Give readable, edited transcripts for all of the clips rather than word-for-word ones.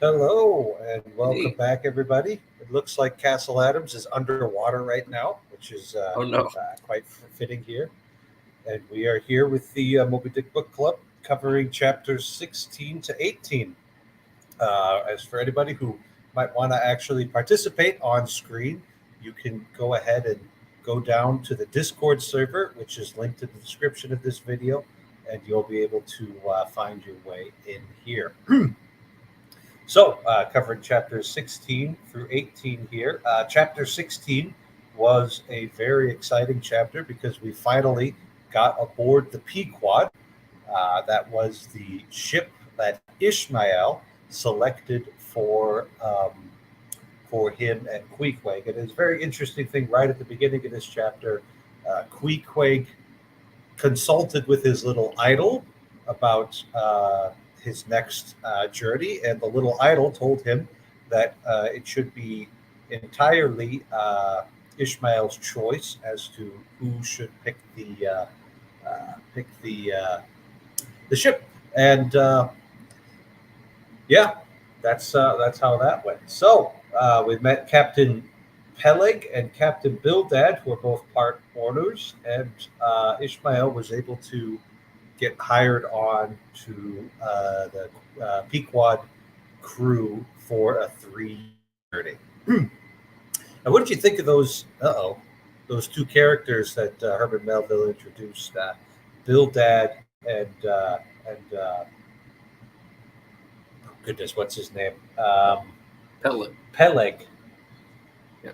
Hello and welcome Hey, back, everybody. It looks like Castle Adams is underwater right now, which is oh no. quite fitting here. And we are here with the Moby Dick Book Club covering chapters 16 to 18. As for anybody who might want to actually participate on screen, you can go ahead and go down to the Discord server, which is linked in the description of this video, and you'll be able to find your way in here. Covering chapters 16 through 18 here. Chapter 16 was a very exciting chapter because we finally got aboard the Pequod. That was the ship that Ishmael selected for him and Queequeg. And it's a very interesting thing right at the beginning of this chapter. Queequeg consulted with his little idol about his next journey, and the little idol told him that it should be entirely Ishmael's choice as to who should pick the ship. And yeah, that's how that went. We met Captain Peleg and Captain Bildad, who are both part owners, and Ishmael was able to get hired on to the Pequod crew for a 3-year journey. Now, what did you think of those two characters that Herman Melville introduced, Bildad and goodness, what's his name? Pellet. Peleg. Yeah.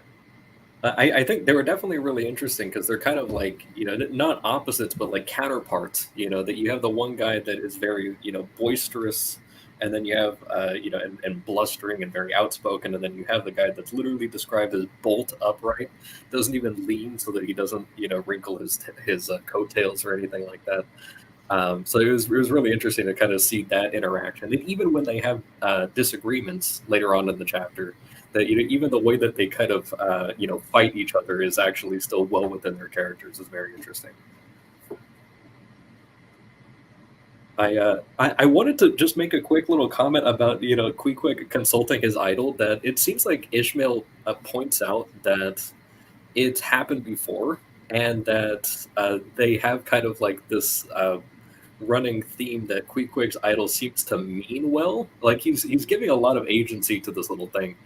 I think they were definitely really interesting because they're kind of like, not opposites, but like counterparts. That you have the one guy that is very, boisterous, and then you have, and blustering and very outspoken, and then you have the guy that's literally described as bolt upright, doesn't even lean so that he doesn't, wrinkle his coattails or anything like that. So it was really interesting to kind of see that interaction, and even when they have disagreements later on in the chapter, that even the way that they kind of fight each other is actually still well within their characters is very interesting. I wanted to just make a quick little comment about Queequeg consulting his idol. That it seems like Ishmael points out that it's happened before, and that they have kind of like this running theme that Queequeg's idol seems to mean well. Like he's giving a lot of agency to this little thing,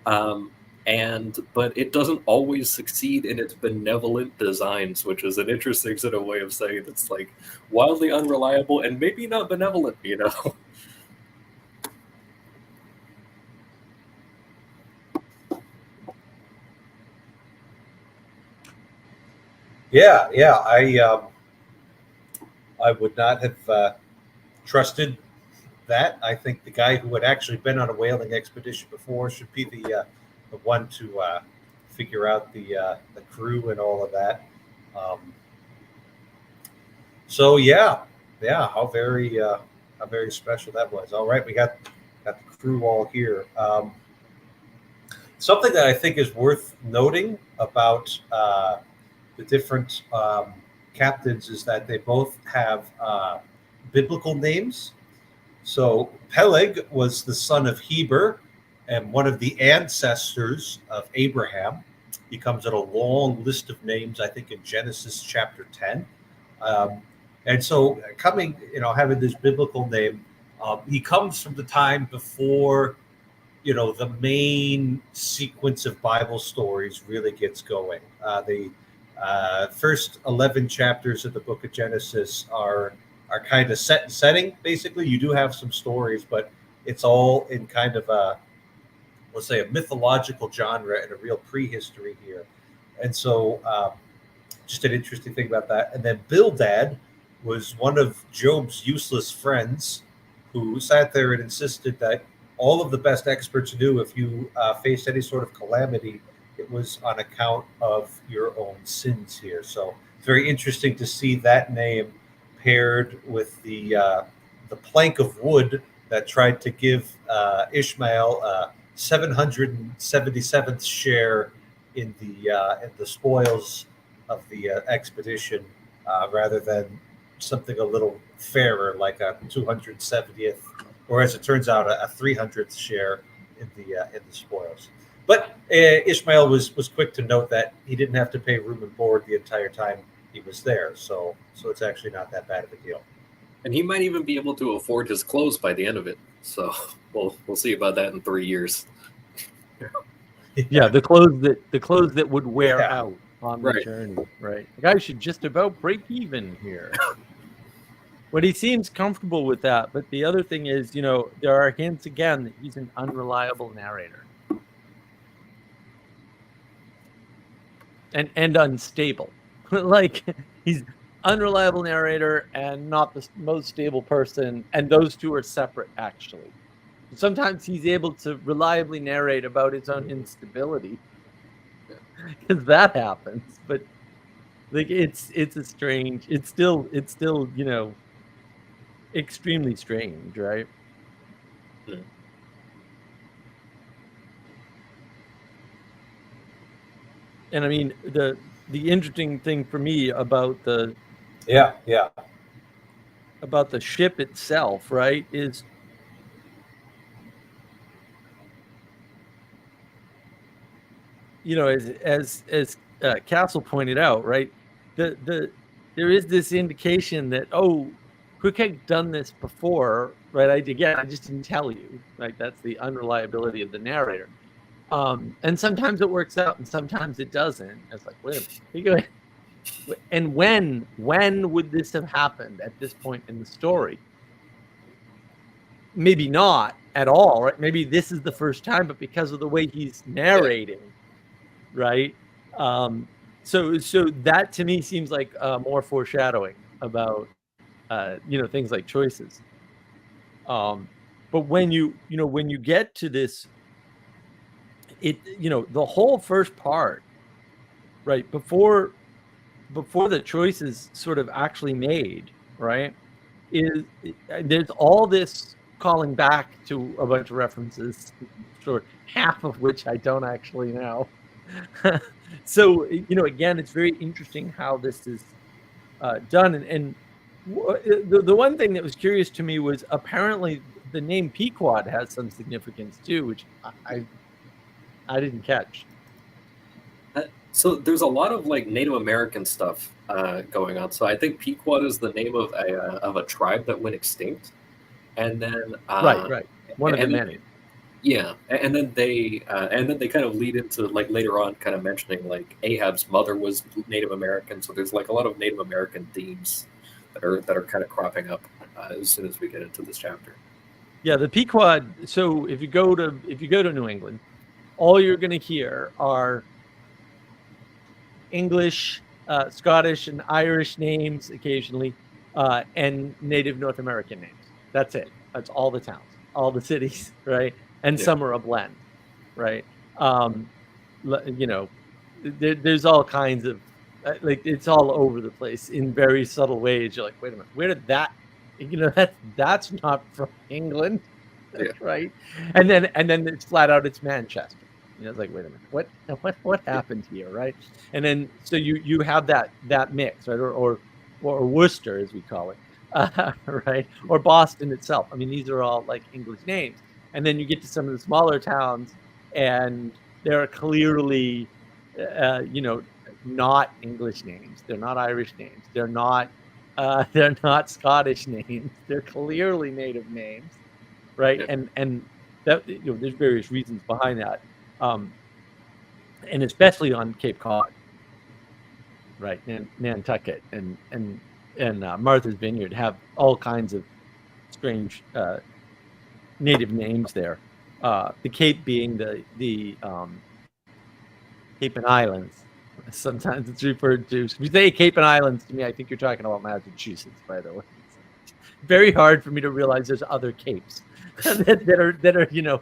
um, and but it doesn't always succeed in its benevolent designs, which is an interesting sort of way of saying it's like wildly unreliable and maybe not benevolent. Yeah. I would not have trusted that. I think the guy who had actually been on a whaling expedition before should be the one to figure out the crew and all of that. Um, so how very special that was. All right, we got the crew all here. Something that I think is worth noting about the different captains is that they both have biblical names. So Peleg was the son of Heber and one of the ancestors of Abraham. He comes in a long list of names, I think, in Genesis chapter 10. Um, and so, having this biblical name, he comes from the time before, the main sequence of Bible stories really gets going. The first 11 chapters of the book of Genesis are kind of set and setting. Basically, you do have some stories, but it's all in kind of a, let's say, a mythological genre and a real prehistory here. And so, just an interesting thing about that. And then Bildad was one of Job's useless friends who sat there and insisted that all of the best experts knew if you faced any sort of calamity, it was on account of your own sins here. So it's very interesting to see that name paired with the plank of wood that tried to give Ishmael 777th share in the spoils of the expedition, rather than something a little fairer like a 270th or as it turns out, a 300th share in the spoils. But Ishmael was quick to note that he didn't have to pay room and board the entire time he was there, so it's actually not that bad of a deal. And he might even be able to afford his clothes by the end of it. So we'll see about that in 3 years. Yeah, the clothes that would wear Yeah. out on the journey, right? The guy should just about break even here. But he seems comfortable with that. But the other thing is, there are hints again that he's an unreliable narrator. And unstable. Like, he's unreliable narrator and not the most stable person, and those two are separate, actually. Sometimes he's able to reliably narrate about his own instability, because that happens. But like, it's still extremely strange, right? Yeah. And I mean, the interesting thing for me about the ship itself, right, is as Castle pointed out, right, there is this indication that, Quick had done this before, right? I just didn't tell you, right? That's the unreliability of the narrator. And sometimes it works out, and sometimes it doesn't. It's like, wait a minute. And when would this have happened at this point in the story? Maybe not at all, right? Maybe this is the first time, but because of the way he's narrating, right? So that to me seems like more foreshadowing about things like choices. But when you get to this, the whole first part, right, before the choices sort of actually made, right, there's all this calling back to a bunch of references, sure, half of which I don't actually know. So again, it's very interesting how this is done. And the one thing that was curious to me was apparently the name Pequod has some significance too, which I didn't catch. So there's a lot of like Native American stuff going on. So I think Pequod is the name of a tribe that went extinct, and then right, one of the many. Yeah, and then they kind of lead into like later on, kind of mentioning like Ahab's mother was Native American. So there's like a lot of Native American themes that are kind of cropping up as soon as we get into this chapter. Yeah, the Pequod. So if you go to New England, all you're going to hear are English, Scottish, and Irish names occasionally, and Native North American names. That's it. That's all the towns, all the cities, right? And some are a blend, right? There's all kinds of like, it's all over the place in very subtle ways. You're like, wait a minute, where did that? That's not from England, right? And then it's flat out, it's Manchester. It's like, wait a minute, what happened here, right? And then so you have that mix, right, or Worcester, as we call it, right, or Boston itself. I mean, these are all like English names. And then you get to some of the smaller towns, and they're clearly, not English names. They're not Irish names. They're not Scottish names. They're clearly native names, right? Yeah. And that there's various reasons behind that, and especially on Cape Cod, right? Nantucket and Martha's Vineyard have all kinds of strange native names there. The Cape being the Cape and Islands. Sometimes it's referred to. If you say Cape and Islands to me, I think you're talking about Massachusetts, by the way. It's very hard for me to realize there's other capes that are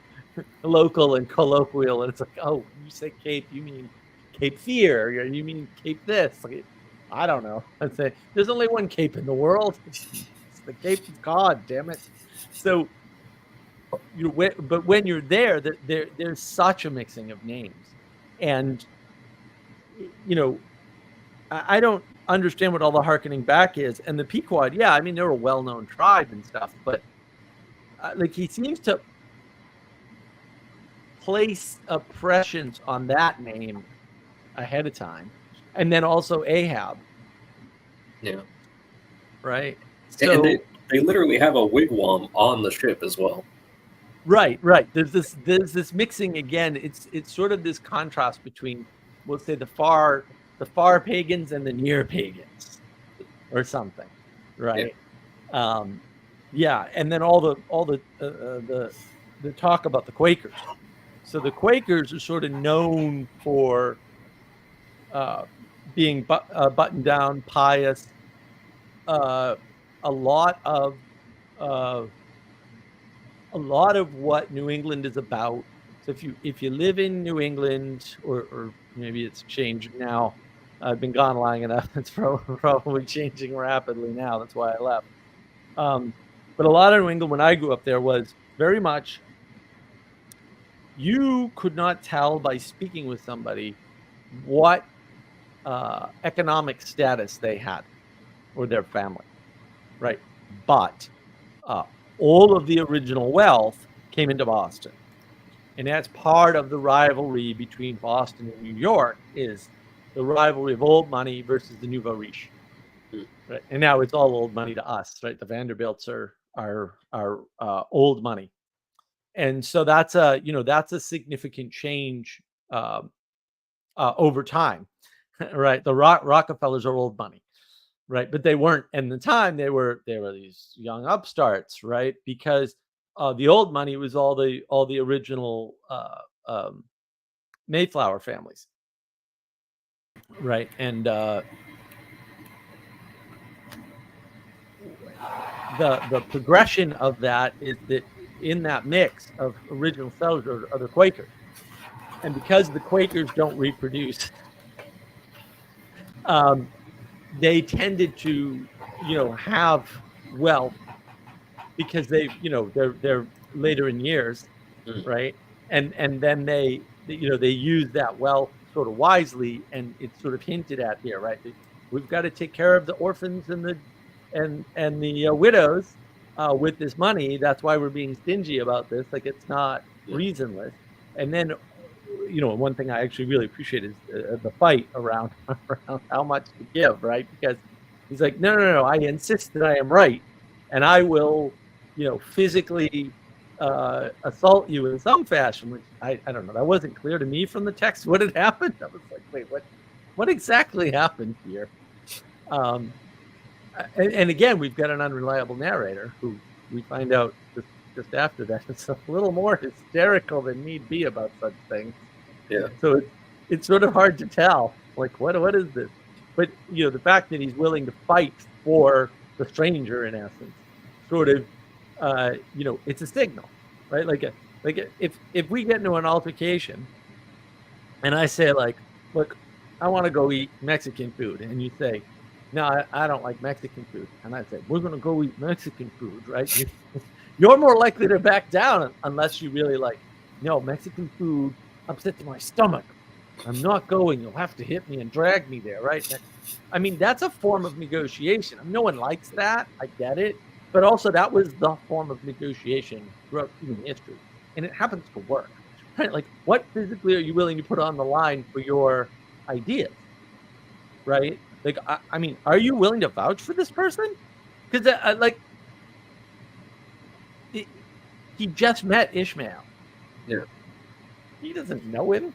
local and colloquial, and it's like, oh, you say Cape, you mean Cape Fear, or you mean Cape this. Like, I don't know. I'd say there's only one Cape in the world. It's the Cape of God, damn it. So, but when you're there, there's such a mixing of names, and I don't understand what all the harkening back is. And the Pequod, yeah, I mean, they're a well-known tribe and stuff, but like he seems to place oppressions on that name ahead of time, and then also Ahab. Yeah. Right. And So they literally have a wigwam on the ship as well. right. There's this mixing again. It's sort of this contrast between, we'll say, the far pagans and the near pagans, or something, right? Yeah, and then all the talk about the Quakers. So the Quakers are sort of known for being buttoned down, pious. A lot of what New England is about. So if you live in New England, or maybe it's changed now. I've been gone long enough. It's probably changing rapidly now. That's why I left. But a lot of New England when I grew up there was very much, you could not tell by speaking with somebody what economic status they had or their family, right? But all of the original wealth came into Boston. And that's part of the rivalry between Boston and New York, is the rivalry of old money versus the nouveau riche. Right? And now it's all old money to us, right? The Vanderbilts are old money. And so that's a significant change over time, right? The Rockefellers are old money, right? But they weren't, in the time, they were these young upstarts, right? Because the old money was all the original Mayflower families, right? And the progression of that is that in that mix of original settlers are the Quakers, and because the Quakers don't reproduce, they tended to have wealth because they're later in years, right? And then they use that wealth sort of wisely, and it's sort of hinted at here, right? We've got to take care of the orphans and the widows with this money. That's why we're being stingy about this. Like, it's not reasonless. And then, one thing I actually really appreciate is the fight around how much to give, right? Because he's like, no, I insist that I am right, and I will, physically assault you in some fashion, which I don't know. That wasn't clear to me from the text what had happened. I was like, wait, what exactly happened here? And again, we've got an unreliable narrator who we find out just after that it's a little more hysterical than need be about such things. Yeah. So it's sort of hard to tell, like, what is this? But the fact that he's willing to fight for the stranger, in essence, sort of, it's a signal, right? Like if we get into an altercation, and I say, like, look, I want to go eat Mexican food, and you say, no, I don't like Mexican food, and I say, we're going to go eat Mexican food, right? You're more likely to back down unless you really like, no, Mexican food upsets my stomach. I'm not going. You'll have to hit me and drag me there, right? I mean, that's a form of negotiation. I mean, no one likes that. I get it. But also, that was the form of negotiation throughout human history. And it happens to work, right? Like, what physically are you willing to put on the line for your ideas, right? Like, I mean, are you willing to vouch for this person? Because, he just met Ishmael. Yeah. He doesn't know him,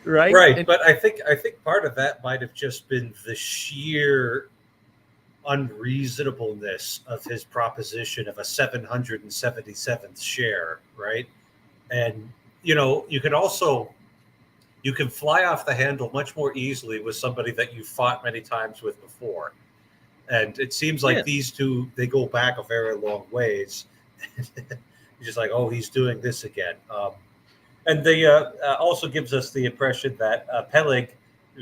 right? Right. But I think part of that might have just been the sheer unreasonableness of his proposition of a 777th share, right? And you can fly off the handle much more easily with somebody that you fought many times with before. And it seems like these two, they go back a very long ways. You're just like, oh, he's doing this again. And they also gives us the impression that Peleg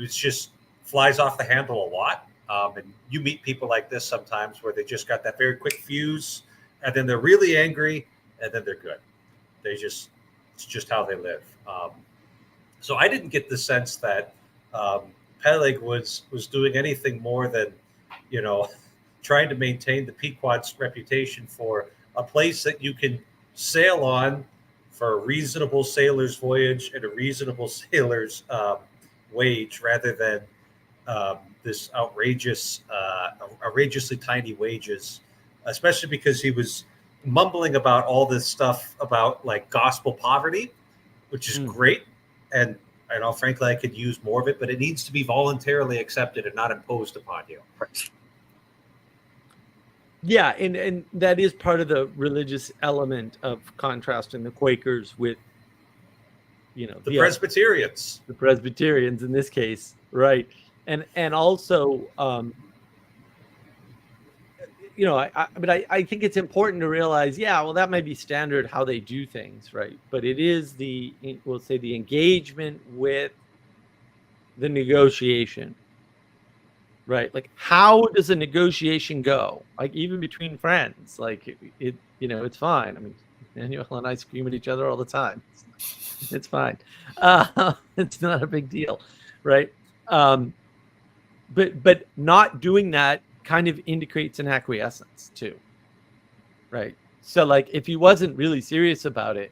just flies off the handle a lot. And you meet people like this sometimes where they just got that very quick fuse, and then they're really angry, and then they're good. It's just how they live. So I didn't get the sense that Peleg was doing anything more than, trying to maintain the Pequod's reputation for a place that you can sail on for a reasonable sailor's voyage and a reasonable sailor's wage, rather than this outrageously tiny wages, especially because he was mumbling about all this stuff about like gospel poverty, which is great. And I know, frankly, I could use more of it, but it needs to be voluntarily accepted and not imposed upon you. Yeah, and that is part of the religious element of contrasting the Quakers with, the Presbyterians. The Presbyterians in this case, right? And also, I think it's important to realize, that might be standard how they do things, right? But it is we'll say the engagement with the negotiation, right? Like, how does a negotiation go? Like, even between friends, like it's fine. I mean, Daniel and I scream at each other all the time. It's fine. It's not a big deal, right? But not doing that kind of indicates an acquiescence too, right? So like, if he wasn't really serious about it,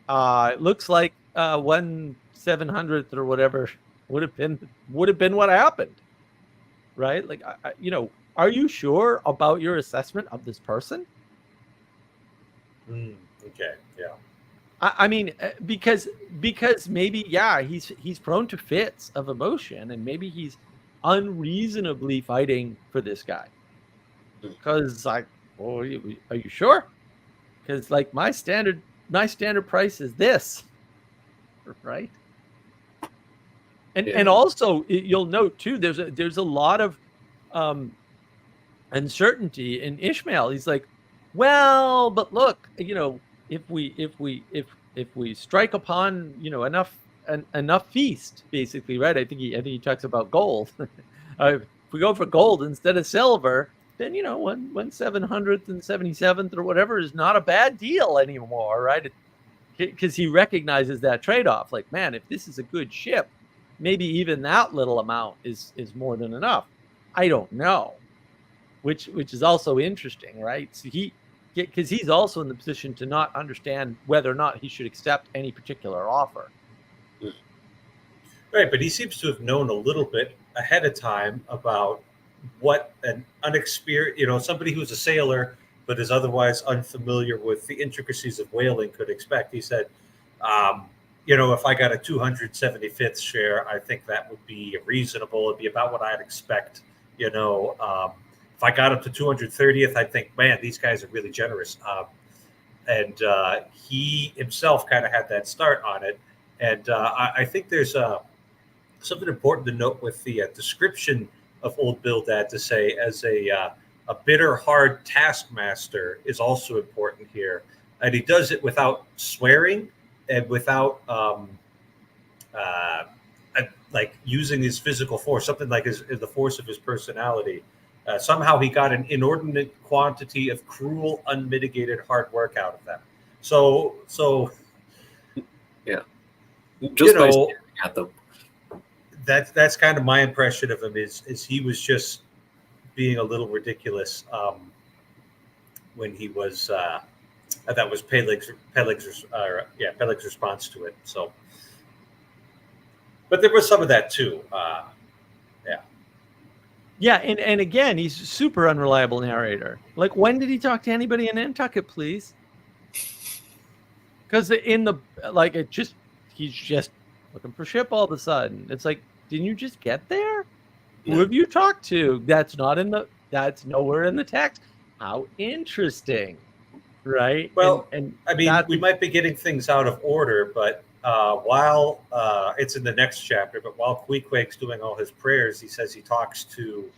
it looks like 1/700th or whatever would have been what happened, right? Like, are you sure about your assessment of this person? Okay, yeah. I mean, because maybe he's prone to fits of emotion, and maybe he's unreasonably fighting for this guy. Because like, are you sure? Because like my standard price is this, right? And also you'll note too, there's a lot of uncertainty in Ishmael. He's like, well, but look, if we strike upon enough feast, basically, right? I think he talks about gold. If we go for gold instead of silver, then 1/700th and 77th or whatever is not a bad deal anymore, right? Because he recognizes that trade-off. Like, man, if this is a good ship, maybe even that little amount is more than enough. I don't know, which is also interesting, right? So because he's also in the position to not understand whether or not he should accept any particular offer. Right, but he seems to have known a little bit ahead of time about what an unexperienced, somebody who's a sailor but is otherwise unfamiliar with the intricacies of whaling could expect. He said, if I got a 275th share, I think that would be reasonable. It'd be about what I'd expect. If I got up to 230th, I think, man, these guys are really generous. And he himself kind of had that start on it. And I think there's something important to note with the description of old Bildad, to say as a bitter, hard taskmaster is also important here. And he does it without swearing and without like using his physical force, something like the force of his personality. Somehow he got an inordinate quantity of cruel, unmitigated hard work out of them. So yeah, just by staring at them. That's kind of my impression of him. Is he was just being a little ridiculous when he was. That was Peleg's response to it. So, but there was some of that too. Yeah, and again, he's a super unreliable narrator. Like, when did he talk to anybody in Nantucket, please? Because he's just looking for ship all of a sudden. It's like, didn't you just get there? Yeah. Who have you talked to? That's nowhere in the text. How interesting, right? Well, and I mean, we might be getting things out of order, but while it's in the next chapter, but while Queequeg's doing all his prayers, he says he talks to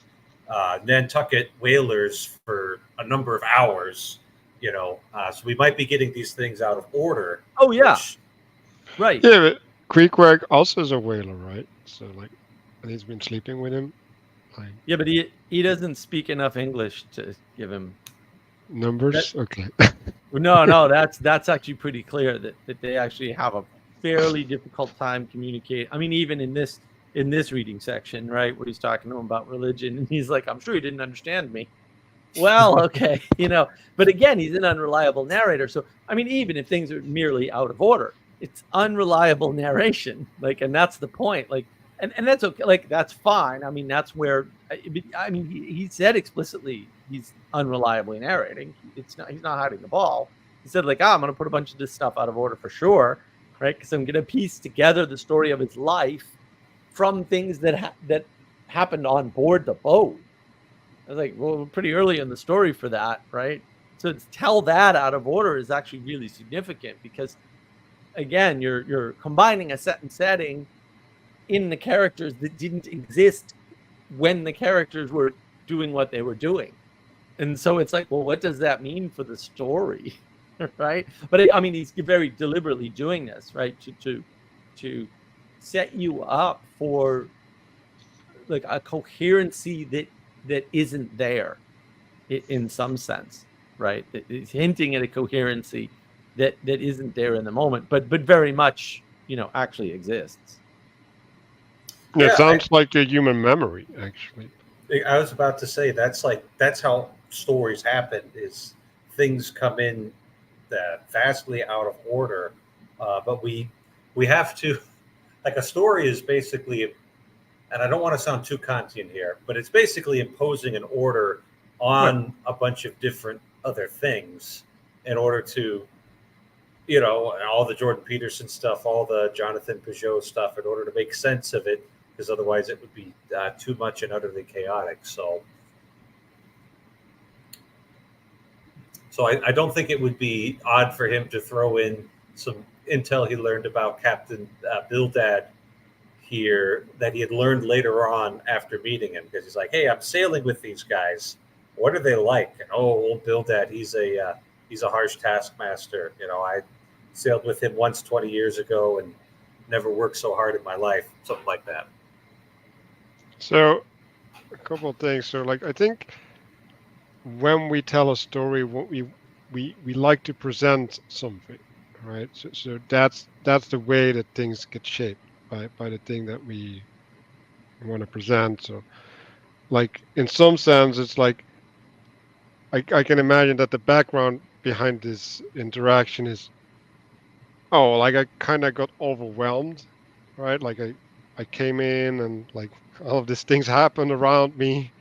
Nantucket whalers for a number of hours, so we might be getting these things out of order. Oh, yeah. Right. Yeah, but Queequeg also is a whaler, right? So, like, he's been sleeping with him. Yeah, but he doesn't speak enough English to give him numbers. Okay. No, that's actually pretty clear that they actually have a fairly difficult time communicating. I mean, even in this reading section, right, where he's talking to him about religion, and he's like, I'm sure he didn't understand me. Well, okay, but again, he's an unreliable narrator. So, I mean, even if things are merely out of order, it's unreliable narration. And that's the point. And that's okay. That's fine. I mean, that's where, I mean, he said explicitly he's unreliably narrating. He's not hiding the ball. He said, I'm going to put a bunch of this stuff out of order for sure, right? Because I'm going to piece together the story of his life from things that happened on board the boat. I was like, well, we're pretty early in the story for that, right? So to tell that out of order is actually really significant because, again, you're combining a set and setting in the characters that didn't exist when the characters were doing what they were doing. And so it's like, well, what does that mean for the story, right? But I mean, he's very deliberately doing this, right, to set you up for a coherency that isn't there in some sense, right? It's hinting at a coherency that isn't there in the moment, but very much, actually exists. It sounds like a human memory, actually. I was about to say that's how stories happen. Is things come in vastly out of order, but we have to, a story is basically. And I don't want to sound too Kantian here, but it's basically imposing an order on a bunch of different other things in order to, all the Jordan Peterson stuff, all the Jonathan Peugeot stuff, in order to make sense of it, because otherwise it would be too much and utterly chaotic. So I don't think it would be odd for him to throw in some intel he learned about Captain Bildad here that he had learned later on after meeting him, because he's like, hey, I'm sailing with these guys. What are they like? And old Bildad, he's a harsh taskmaster. I sailed with him once 20 years ago and never worked so hard in my life. Something like that. So a couple of things. So I think when we tell a story, what we like to present something, right? So that's the way that things get shaped. By the thing that we want to present. So in some sense, it's I can imagine that the background behind this interaction is, I kind of got overwhelmed, right? I came in and all of these things happened around me,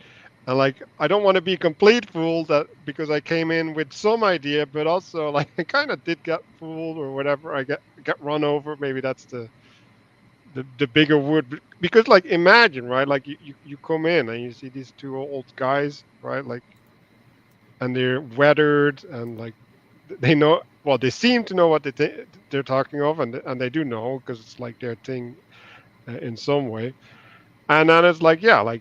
and I don't want to be a complete fool that because I came in with some idea, but also I kind of did get fooled or whatever. I get run over. Maybe that's the bigger word, because imagine, right, you come in and you see these two old guys, right, and they're weathered and they know, well, they seem to know what they're talking of, and they do know because it's their thing in some way. And then it's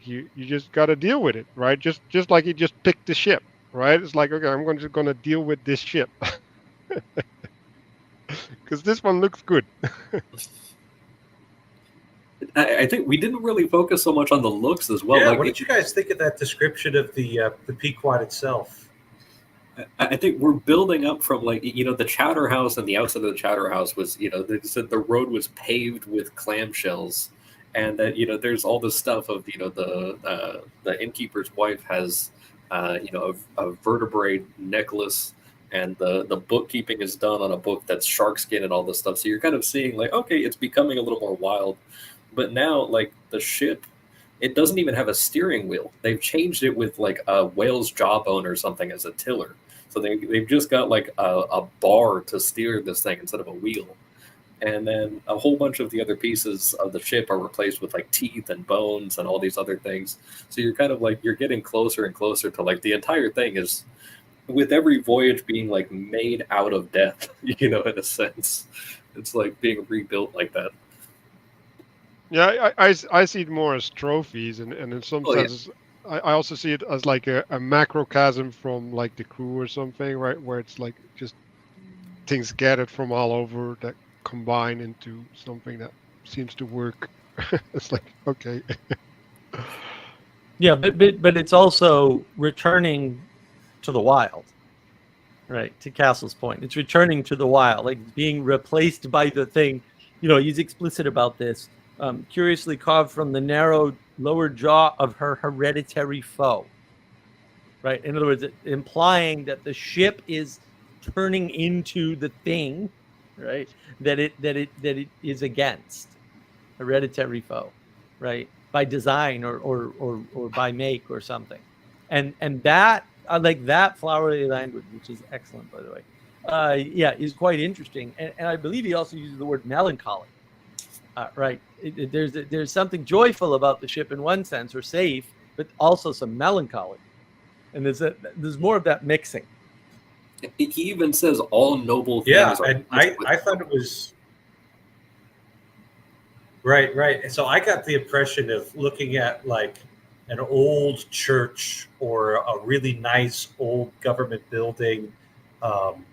you just got to deal with it, right? Just like you just picked the ship, right? It's okay, I'm going to deal with this ship because this one looks good. I think we didn't really focus so much on the looks as well. Yeah, what did you guys think of that description of the Pequod itself? I think we're building up from the chowder house, and the outside of the chowder house was, they said the road was paved with clamshells, and that there's all this stuff of the innkeeper's wife has a vertebrae necklace, and the bookkeeping is done on a book that's shark skin and all this stuff. So you're kind of seeing okay, it's becoming a little more wild. But now, the ship, it doesn't even have a steering wheel. They've changed it with a whale's jawbone or something as a tiller. So they've just got a bar to steer this thing instead of a wheel. And then a whole bunch of the other pieces of the ship are replaced with teeth and bones and all these other things. So you're kind of you're getting closer and closer to the entire thing is, with every voyage being made out of death, in a sense. It's being rebuilt like that. Yeah, I see it more as trophies, and in some senses, yeah. I also see it as a macrocosm from the crew or something, right? Where it's just things gathered from all over that combine into something that seems to work. It's okay. Yeah, but it's also returning to the wild, right? To Castle's point, it's returning to the wild, being replaced by the thing. He's explicit about this. Curiously carved from the narrow lower jaw of her hereditary foe. right? In other words, implying that the ship is turning into the thing, right? That it is against hereditary foe, right? By design or by make or something, and that I like that flowery language, which is excellent, by the way. Yeah, is quite interesting, and I believe he also uses the word melancholy. Right, there's something joyful about the ship in one sense, or safe, but also some melancholy, and there's more of that mixing. He even says all noble Yeah, things are and blessed I with I thought it was right, right. So I got the impression of looking at like an old church or a really nice old government building. Um,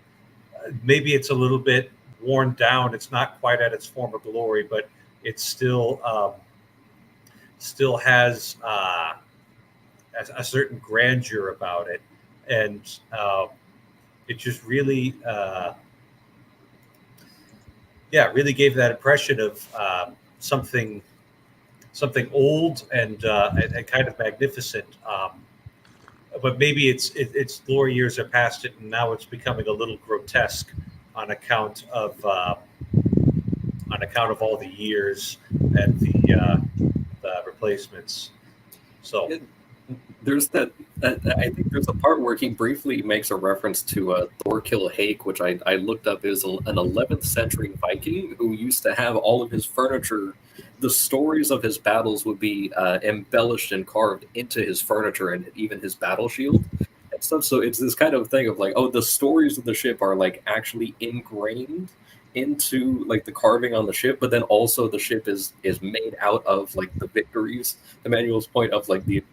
Maybe it's a little bit worn down. It's not quite at its former glory, but it still has a certain grandeur about it, and it just really, yeah, really gave that impression of something old and kind of magnificent. But maybe its glory years are past it, and now it's becoming a little grotesque on account of all the years and the replacements. So there's that I think there's a part where he briefly makes a reference to Thorkill Hake, which I looked up is an 11th century Viking who used to have all of his furniture. The stories of his battles would be embellished and carved into his furniture and even his battle shield and stuff. So it's this kind of thing of like, oh, the stories of the ship are like actually ingrained into like the carving on the ship, but then also the ship is made out of like the victories, the manual's point of like the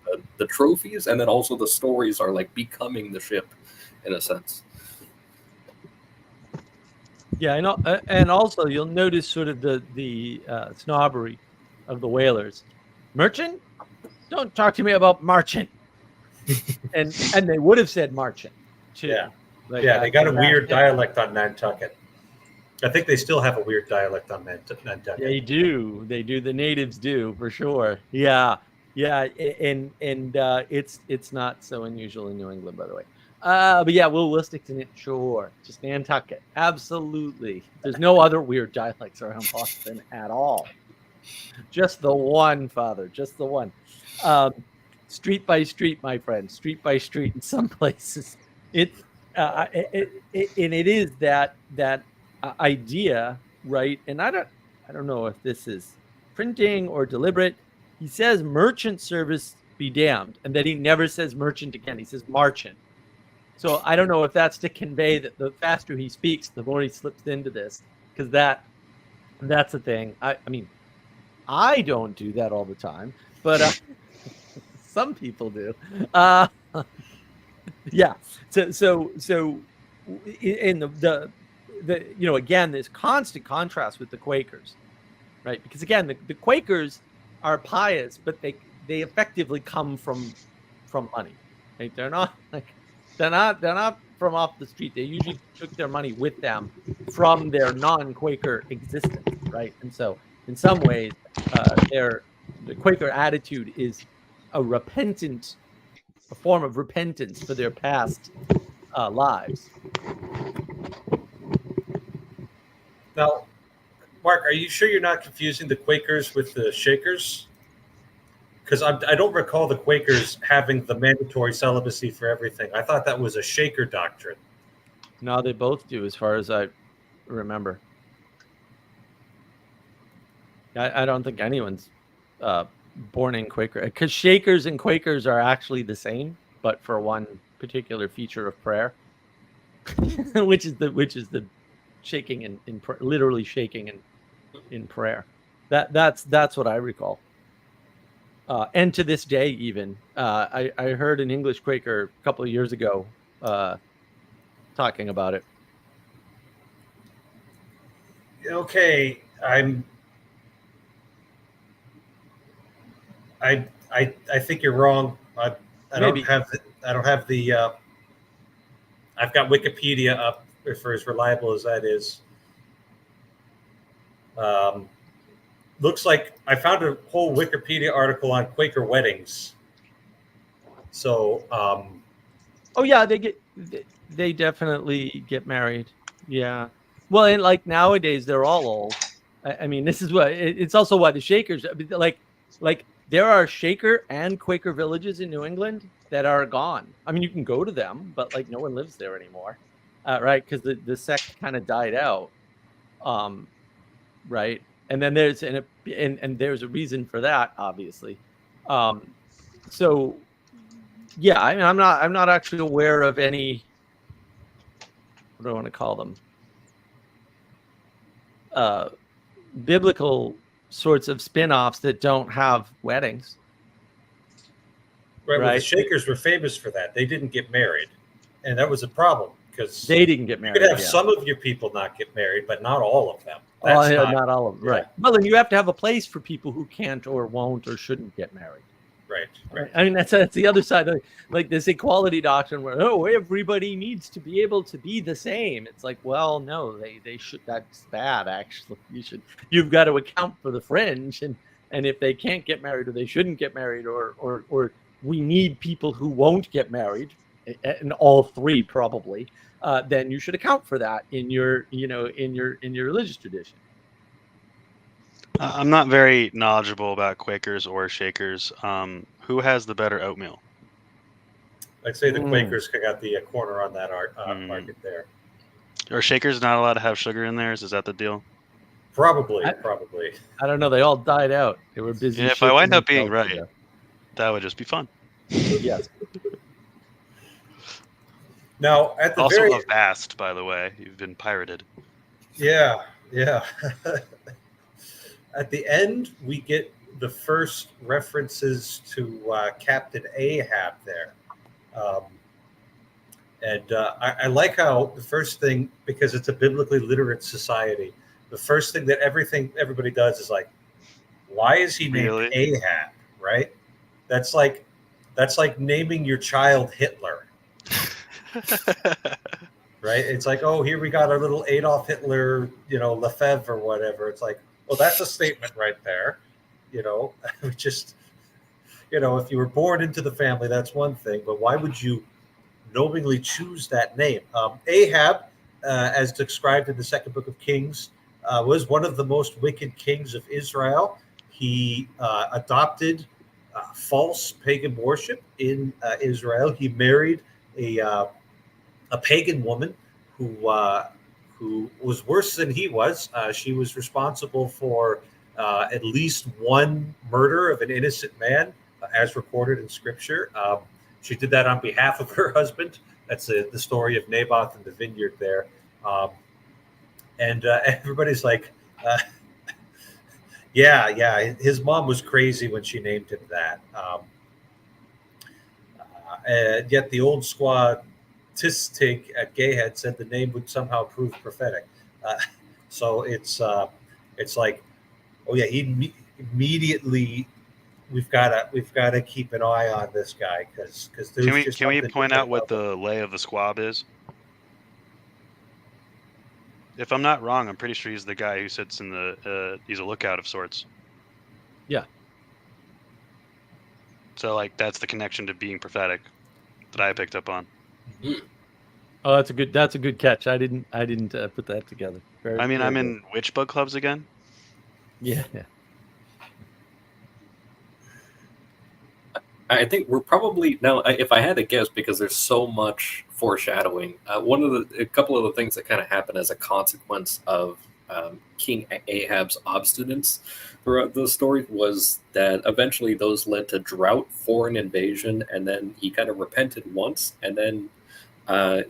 trophies, and then also the stories are like becoming the ship in a sense. Yeah, I know, and also you'll notice sort of the snobbery of the whalers. Merchant, don't talk to me about marching. and they would have said marching too. yeah, Like, yeah, they got a weird dialect on Nantucket. I think they still have a weird dialect on Nantucket. They do. They do. The natives do for sure. Yeah. Yeah. And it's not so unusual in New England, by the way. But yeah, we'll stick to it. Sure. Just Nantucket. Absolutely. There's no other weird dialects around Boston at all. Just the one, Father. Just the one. Street by street, my friend. Street by street in some places. And it is that idea, right? And I don't know if this is printing or deliberate. He says merchant service be damned, and then he never says merchant again. He says marchant. So I don't know if that's to convey that the faster he speaks, the more he slips into this, because that's the thing. I mean, I don't do that all the time, but some people do. Yeah. So in the again, this constant contrast with the Quakers, right? Because again, the Quakers are pious, but they effectively come from money, right? They're not from off the street. They usually took their money with them from their non-Quaker existence, right? And so in some ways, the Quaker attitude is a form of repentance for their past lives. Now, Mark, are you sure you're not confusing the Quakers with the Shakers? Because I don't recall the Quakers having the mandatory celibacy for everything. I thought that was a Shaker doctrine. No, they both do, as far as I remember. I don't think anyone's born in Quaker, because Shakers and Quakers are actually the same, but for one particular feature of prayer, which is the shaking in literally shaking in prayer. That's what I recall. And to this day, even I heard an English Quaker a couple of years ago talking about it. Okay, I think you're wrong. I Maybe. don't have the I've got Wikipedia up for as reliable as that is. Looks like I found a whole Wikipedia article on Quaker weddings. So Oh yeah, they definitely get married. Yeah. Well, and like nowadays they're all old. I mean, this is what it's also why the Shakers like there are Shaker and Quaker villages in New England that are gone. I mean, you can go to them, but like no one lives there anymore, right? Because the sect kind of died out, right? And then and there's a reason for that, obviously. So yeah, I mean, I'm not actually aware of any, what do I want to call them? Uh, biblical sorts of spin-offs that don't have weddings. Right. Well, the Right. Shakers were famous for that. They didn't get married, and that was a problem because They didn't get you married. could have Yeah. some of your people not get married, but not all of them. Oh, That's yeah, not not all of them. yeah. Right. Well, then you have to have a place for people who can't or won't or shouldn't get married. right. I mean, that's the other side of like this equality doctrine where, oh, everybody needs to be able to be the same. It's like, well, no, they should. That's bad. Actually, you've got to account for the fringe, and if they can't get married or they shouldn't get married, or we need people who won't get married, and all three probably, then you should account for that in your in your religious tradition. I'm not very knowledgeable about Quakers or Shakers. Who has the better oatmeal? I'd say the Quakers got the corner on that market there. Are Shakers not allowed to have sugar in theirs? Is that the deal? Probably. I don't know. They all died out. They were busy. Yeah, if I wind up being right, that would just be fun. Yes. Now, at the also a vast, by the way, you've been pirated. Yeah. At the end, we get the first references to Captain Ahab there. I like how the first thing, because it's a biblically literate society, the first thing that everybody does is like, why is he named Ahab, right? That's like naming your child Hitler. Right? It's like, oh, here we got our little Adolf Hitler, Lefebvre or whatever. It's like, well, that's a statement right there. Just, if you were born into the family, that's one thing. But why would you knowingly choose that name? Ahab, as described in the second book of Kings, was one of the most wicked kings of Israel. He adopted false pagan worship in Israel. He married a pagan woman who was worse than he was. She was responsible for at least one murder of an innocent man, as recorded in Scripture. She did that on behalf of her husband. That's the story of Naboth and the vineyard there. And everybody's like, yeah, his mom was crazy when she named him that. And yet the old squad Tistig at Gayhead said the name would somehow prove prophetic. So it's like, oh yeah, he immediately we've got to keep an eye on this guy because can we point out what the lay of the squab is? If I'm not wrong, I'm pretty sure he's the guy who sits in the he's a lookout of sorts. Yeah. So like that's the connection to being prophetic that I picked up on. Oh, that's a good catch. I didn't put that together. I'm in which book clubs again? Yeah. I think we're probably now. If I had to guess, because there's so much foreshadowing, a couple of the things that kind of happen as a consequence of King Ahab's obstinance throughout the story was that eventually those led to drought, foreign invasion, and then he kind of repented once, and then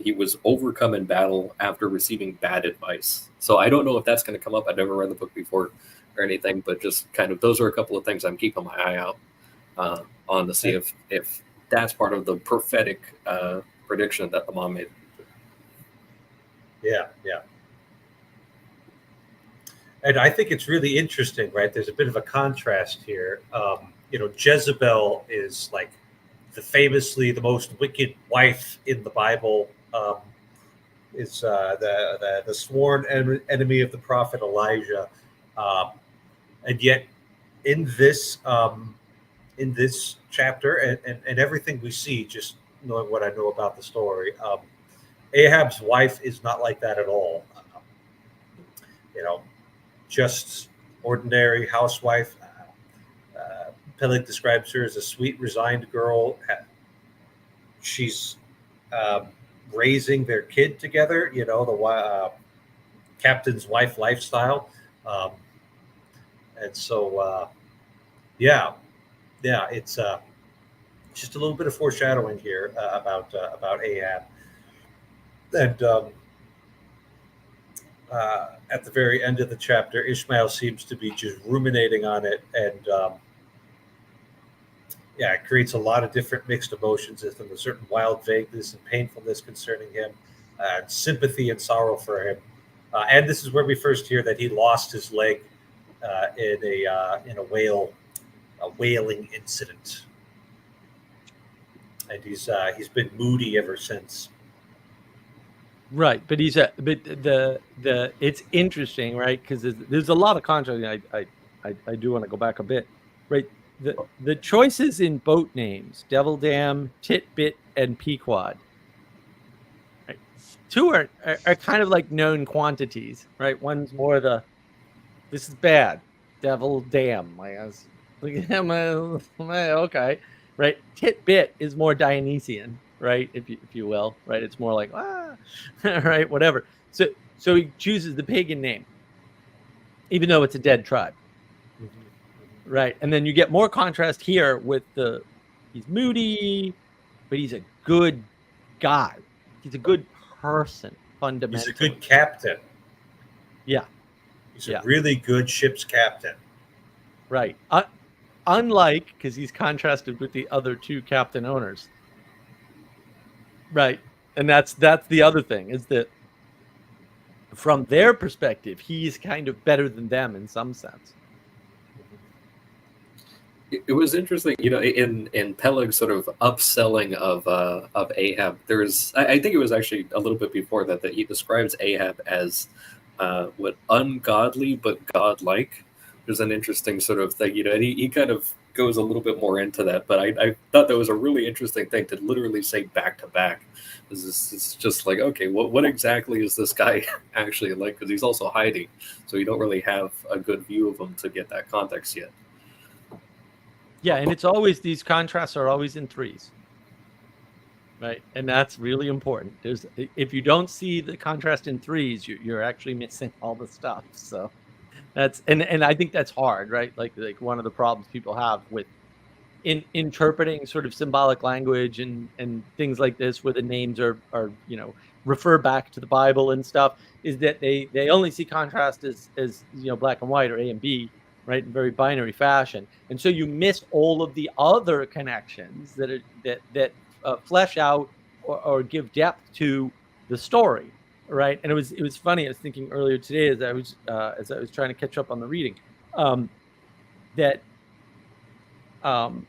he was overcome in battle after receiving bad advice. So I don't know if that's going to come up. I've never read the book before or anything, but just kind of those are a couple of things I'm keeping my eye out on to see if that's part of the prophetic prediction that the mom made. Yeah. And I think it's really interesting, right? There's a bit of a contrast here. Jezebel is like famously the most wicked wife in the Bible. Is the sworn enemy of the prophet Elijah, and yet in this chapter and everything we see, just knowing what I know about the story. Ahab's wife is not like that at all. You know, just ordinary housewife. Peleg describes her as a sweet, resigned girl. She's raising their kid together. You know, the captain's wife lifestyle, and so it's just a little bit of foreshadowing here about Ahab, and at the very end of the chapter, Ishmael seems to be just ruminating on it, and it creates a lot of different mixed emotions. There's a certain wild vagueness and painfulness concerning him, sympathy and sorrow for him, and this is where we first hear that he lost his leg in a whaling incident, and he's been moody ever since. Right, but it's interesting, right? Because there's a lot of contrast. I do want to go back a bit, right? The choices in boat names, Devil Dam, Titbit, and Pequod, right? Two are kind of like known quantities, right? One's more this is bad, Devil Dam. Okay, right? Titbit is more Dionysian, right? If you will, right? It's more like right, whatever. So he chooses the pagan name, even though it's a dead tribe. Mm-hmm. Right. And then you get more contrast here with he's moody, but he's a good guy. He's a good person, fundamentally. He's a good captain. Yeah. He's a really good ship's captain. Right. Unlike, because he's contrasted with the other two captain owners. Right. And that's the other thing, is that from their perspective, he's kind of better than them in some sense. It was interesting, in Peleg's sort of upselling of Ahab. I think it was actually a little bit before that he describes Ahab as ungodly but godlike. There's an interesting sort of thing, and he kind of goes a little bit more into that. But I thought that was a really interesting thing to literally say back to back. It's just like, okay, what exactly is this guy actually like? Because he's also hiding, so you don't really have a good view of him to get that context yet. Yeah, and it's always, these contrasts are always in threes, right? And that's really important. If you don't see the contrast in threes, you're actually missing all the stuff. So that's and I think that's hard, right? Like one of the problems people have with interpreting sort of symbolic language and things like this, where the names are refer back to the Bible and stuff, is that they only see contrast as black and white, or A and B, right, in very binary fashion, and so you miss all of the other connections that flesh out or give depth to the story, right? And it was funny. I was thinking earlier today as I was trying to catch up on the reading, that I'm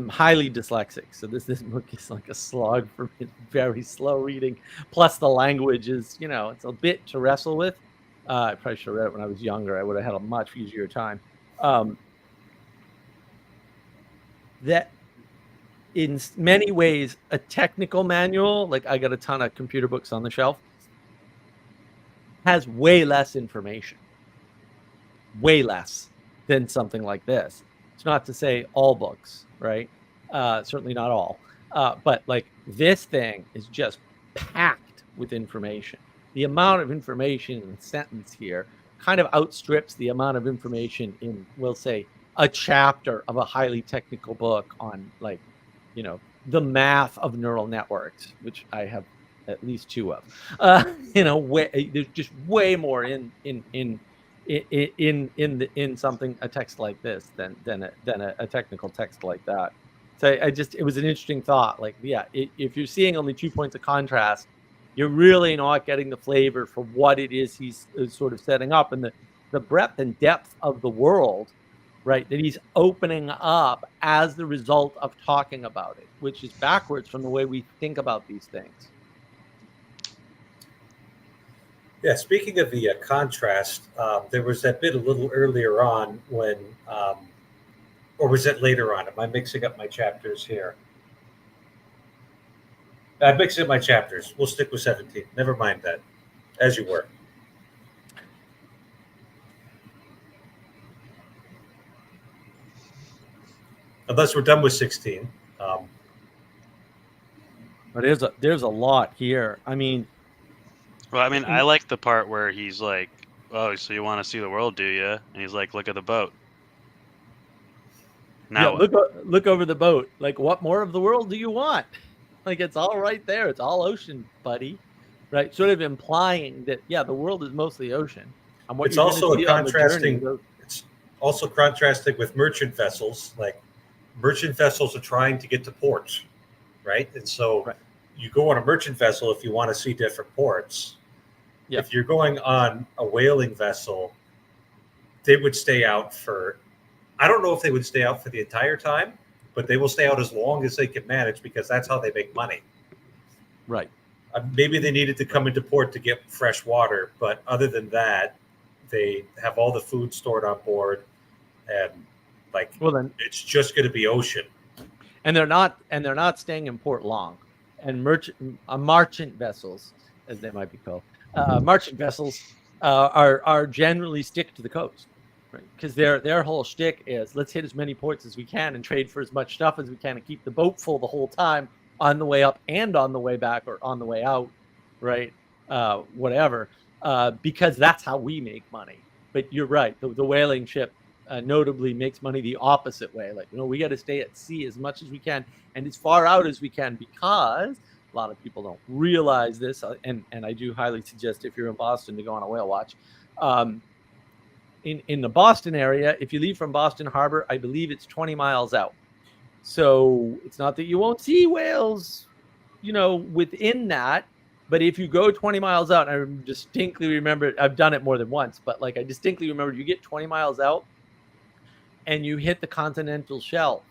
highly dyslexic, so this book is like a slog for me. It's very slow reading. Plus the language is, it's a bit to wrestle with. I probably should have read it when I was younger. I would have had a much easier time. That in many ways, a technical manual, like I got a ton of computer books on the shelf, has way less information. Way less than something like this. It's not to say all books, right? Certainly not all. But like this thing is just packed with information. The amount of information in a sentence here kind of outstrips the amount of information in, we'll say, a chapter of a highly technical book on, like, the math of neural networks, which I have at least two of. There's just way more in something, a text like this than a technical text like that. So it was an interesting thought. Like, if you're seeing only 2 points of contrast, you're really not getting the flavor for what it is he's sort of setting up, and the breadth and depth of the world, right, that he's opening up as the result of talking about it, which is backwards from the way we think about these things. Yeah, speaking of the contrast, there was that bit a little earlier on when, or was it later on? Am I mixing up my chapters here? I mixed up my chapters. We'll stick with 17. Never mind that. As you were. Unless we're done with 16. But there's a lot here. I mean, Well, I mean, I like the part where he's like, "Oh, so you want to see the world, do you?" And he's like, "Look at the boat." Now, yeah, look over the boat. Like, what more of the world do you want? Like, it's all right there. It's all ocean, buddy. Right? Sort of implying that, yeah, the world is mostly ocean. And what It's you're also gonna a see on the journey, contrasting. It's also contrasting with merchant vessels. Like merchant vessels are trying to get to port, right? And so Right. you go on a merchant vessel if you want to see different ports. Yeah. If you're going on a whaling vessel, they would stay out for. I don't know if they would stay out for the entire time, but they will stay out as long as they can manage because that's how they make money. right. Maybe they needed to come into port to get fresh water, but other than that, they have all the food stored on board, and like Well, then, it's just going to be ocean. and they're not staying in port long. And merchant vessels, as they might be called, merchant vessels are generally stick to the coast, right? Because their whole shtick is let's hit as many ports as we can and trade for as much stuff as we can and keep the boat full the whole time on the way up and on the way back or on the way out, right? Whatever, because that's how we make money. But you're right, the whaling ship notably makes money the opposite way. Like, we got to stay at sea as much as we can and as far out as we can, because a lot of people don't realize this. And I do highly suggest if you're in Boston to go on a whale watch. In the Boston area, if you leave from Boston Harbor, I believe it's 20 miles out. So it's not that you won't see whales, within that. But if you go 20 miles out, and I distinctly remember, I've done it more than once, but like I distinctly remember you get 20 miles out and you hit the continental shelf.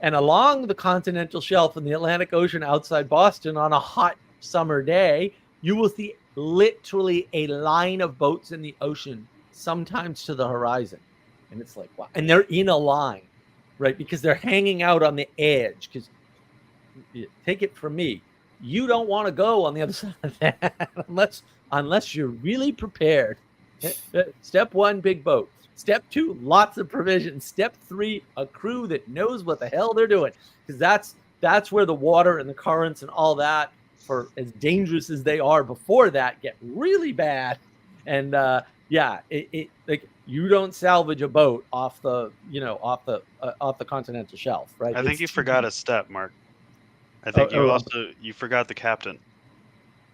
And along the continental shelf in the Atlantic Ocean outside Boston on a hot summer day, you will see literally a line of boats in the ocean, sometimes to the horizon. And it's like, wow. And they're in a line, right? Because they're hanging out on the edge. Because take it from me, you don't want to go on the other side of that unless you're really prepared. Step 1, big boat. Step 2, lots of provisions. Step 3, a crew that knows what the hell they're doing. Because that's where the water and the currents and all that, for as dangerous as they are before that, get really bad. And like you don't salvage a boat off the continental shelf, right? I think you forgot a step, Mark. I think you forgot the captain.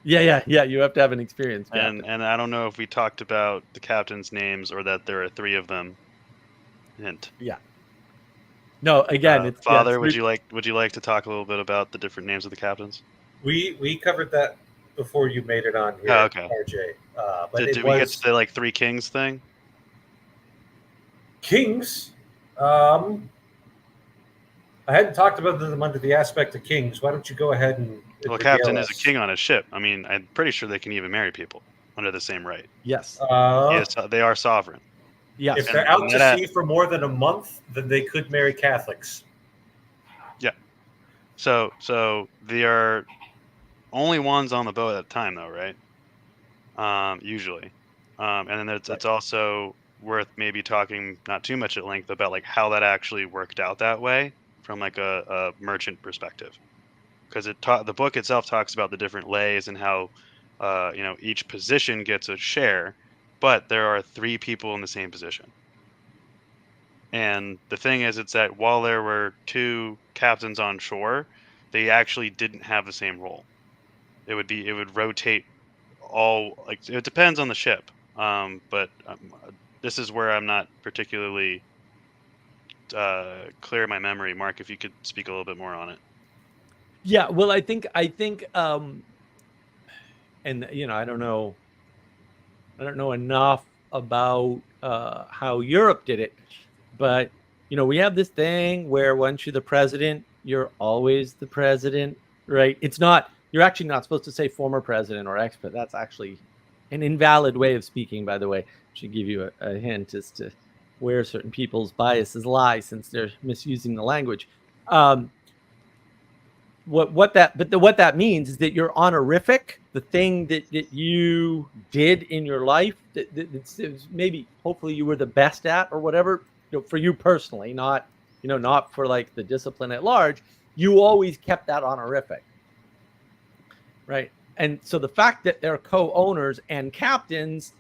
Yeah. You have to have an experienced captain. captain. And I don't know if we talked about the captain's names or that there are 3 of them. Hint. Yeah. No, again, it's Father. Would you like to talk a little bit about the different names of the captains? We covered that before you made it on here, okay. RJ. But did we get to the 3 kings thing? Kings. I hadn't talked about them under the aspect of kings. Why don't you go ahead and? Well, captain is a king on a ship. I mean, I'm pretty sure they can even marry people under the same right. Yes. Yes, they are sovereign. Yes. If they're out to sea for more than a month, then they could marry Catholics. Yeah. So they are only ones on the boat at a time, though, right? Usually. And then it's also worth maybe talking not too much at length about like how that actually worked out that way from like a merchant perspective, because the book itself talks about the different lays and how each position gets a share, but there are 3 people in the same position. And the thing is, it's that while there were 2 captains on shore, they actually didn't have the same role. It would rotate all, like, it depends on the ship. But this is where I'm not particularly clear in my memory. Mark, if you could speak a little bit more on it. Yeah, well, I think and I don't know enough about how Europe did it, but we have this thing where once you're the president, you're always the president, right? You're actually not supposed to say former president or ex, but that's actually an invalid way of speaking, by the way. Should give you a hint as to where certain people's biases lie, since they're misusing the language. what that means is that you're honorific, the thing that you did in your life it's maybe hopefully you were the best at or whatever, for you personally, not not for like the discipline at large. You always kept that honorific, right? And so the fact that they're co-owners and captains,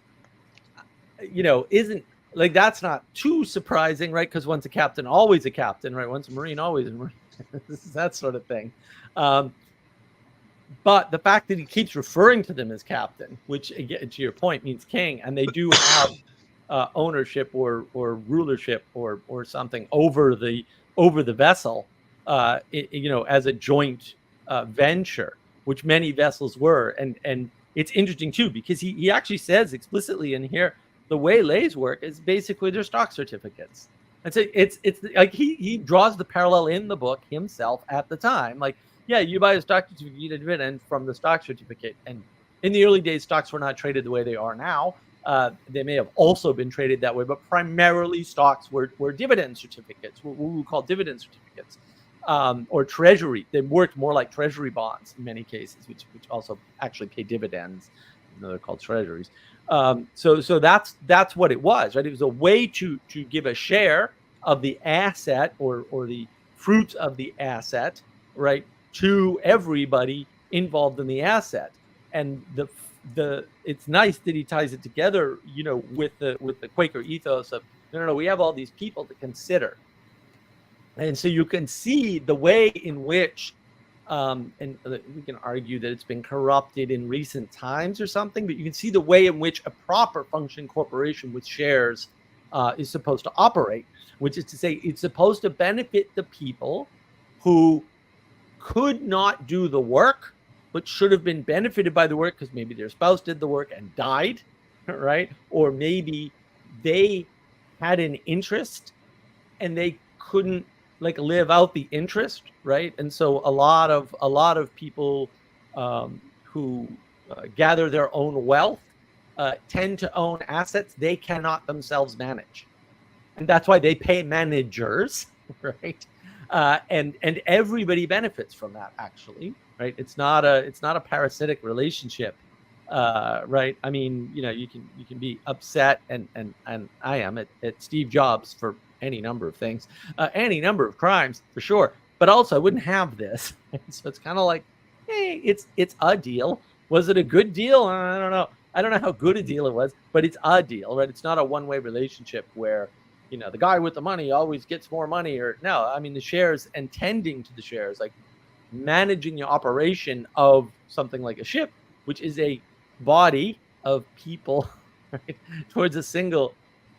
isn't like, that's not too surprising, right? Because once a captain, always a captain, right? Once a Marine, always a Marine. This is that sort of thing. But the fact that he keeps referring to them as captain, which again, to your point, means king, and they do have ownership or rulership or something over the vessel, as a joint venture, which many vessels were. And it's interesting too, because he actually says explicitly in here, the way lays work is basically their stock certificates. And so it's like he draws the parallel in the book himself at the time. Like, yeah, you buy a stock certificate, you get a dividend from the stock certificate. And in the early days, stocks were not traded the way they are now. They may have also been traded that way, but primarily stocks were dividend certificates, what we call dividend certificates, or treasury. They worked more like treasury bonds in many cases, which also actually pay dividends. They're called treasuries. So that's what it was, right? It was a way to give a share of the asset or the fruits of the asset, right, to everybody involved in the asset. And the it's nice that he ties it together, with the Quaker ethos of no, we have all these people to consider. And so you can see the way in which, and we can argue that it's been corrupted in recent times or something, but you can see the way in which a proper functioning corporation with shares is supposed to operate, which is to say it's supposed to benefit the people who could not do the work, but should have been benefited by the work because maybe their spouse did the work and died, right? Or maybe they had an interest and they couldn't live out the interest, right? And so a lot of people who gather their own wealth tend to own assets they cannot themselves manage, and that's why they pay managers, right? And everybody benefits from that, actually, right? It's not a parasitic relationship, right? I mean, you can be upset, and I am at Steve Jobs for any number of things, any number of crimes for sure, but also I wouldn't have this. So it's kind of like, hey, it's a deal. Was it a good deal? I don't know. I don't know how good a deal it was, but it's a deal, right? It's not a one-way relationship where the guy with the money always gets more money, or no. I mean, the shares and tending to the shares, like managing the operation of something like a ship, which is a body of people, right, towards a single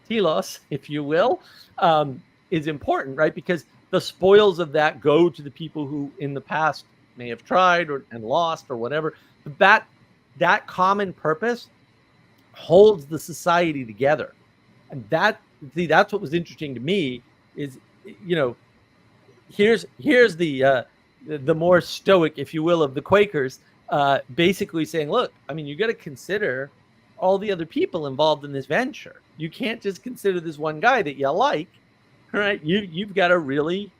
telos, if you will, is important, right? Because the spoils of that go to the people who in the past may have tried and lost or whatever. But that common purpose holds the society together. And that's what was interesting to me is, here's the more stoic, if you will, of the Quakers, basically saying, look, I mean, you got to consider all the other people involved in this venture. You can't just consider this one guy that you like, right? You've got to really,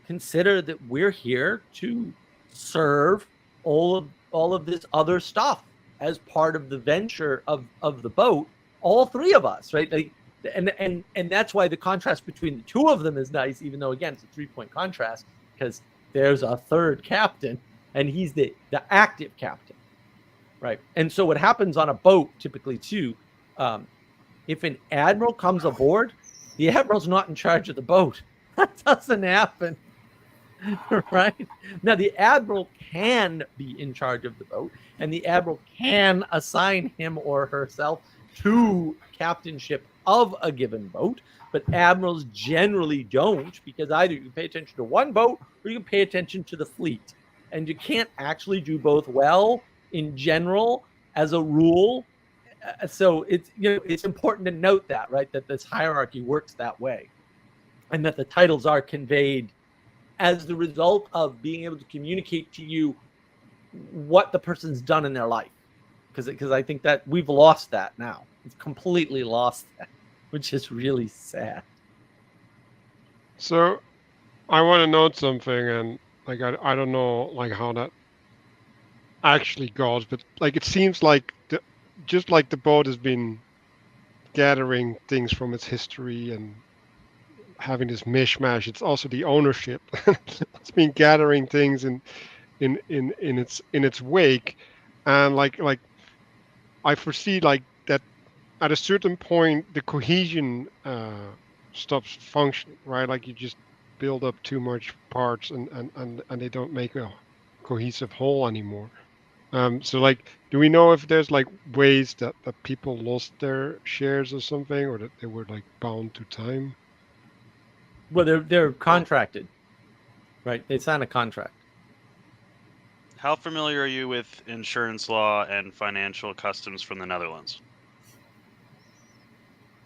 consider that we're here to serve all of this other stuff as part of the venture of the boat. All three of us, right? And that's why the contrast between the two of them is nice, even though again it's a 3-point contrast, because there's a third captain and he's the active captain, right? And so what happens on a boat typically too, if an admiral comes aboard, the admiral's not in charge of the boat. That doesn't happen, right? Now the admiral can be in charge of the boat, and the admiral can assign him or herself to captainship of a given boat, but admirals generally don't, because either you can pay attention to one boat or you can pay attention to the fleet, and you can't actually do both well in general as a rule. So it's important to note that, right, that this hierarchy works that way, and that the titles are conveyed as the result of being able to communicate to you what the person's done in their life, because I think that we've lost that now. We've completely lost that, which is really sad. So I want to note something, and Like I don't know like how that actually goes, but like it seems like just like the boat has been gathering things from its history and having this mishmash, it's also the ownership. It's been gathering things in its wake, and like I foresee like that at a certain point the cohesion stops functioning, right? Like you just build up too much parts and they don't make a cohesive whole anymore. So like, do we know if there's like ways that people lost their shares or something, or that they were like bound to time? Well, they're contracted, right? They sign a contract. How familiar are you with insurance law and financial customs from the Netherlands?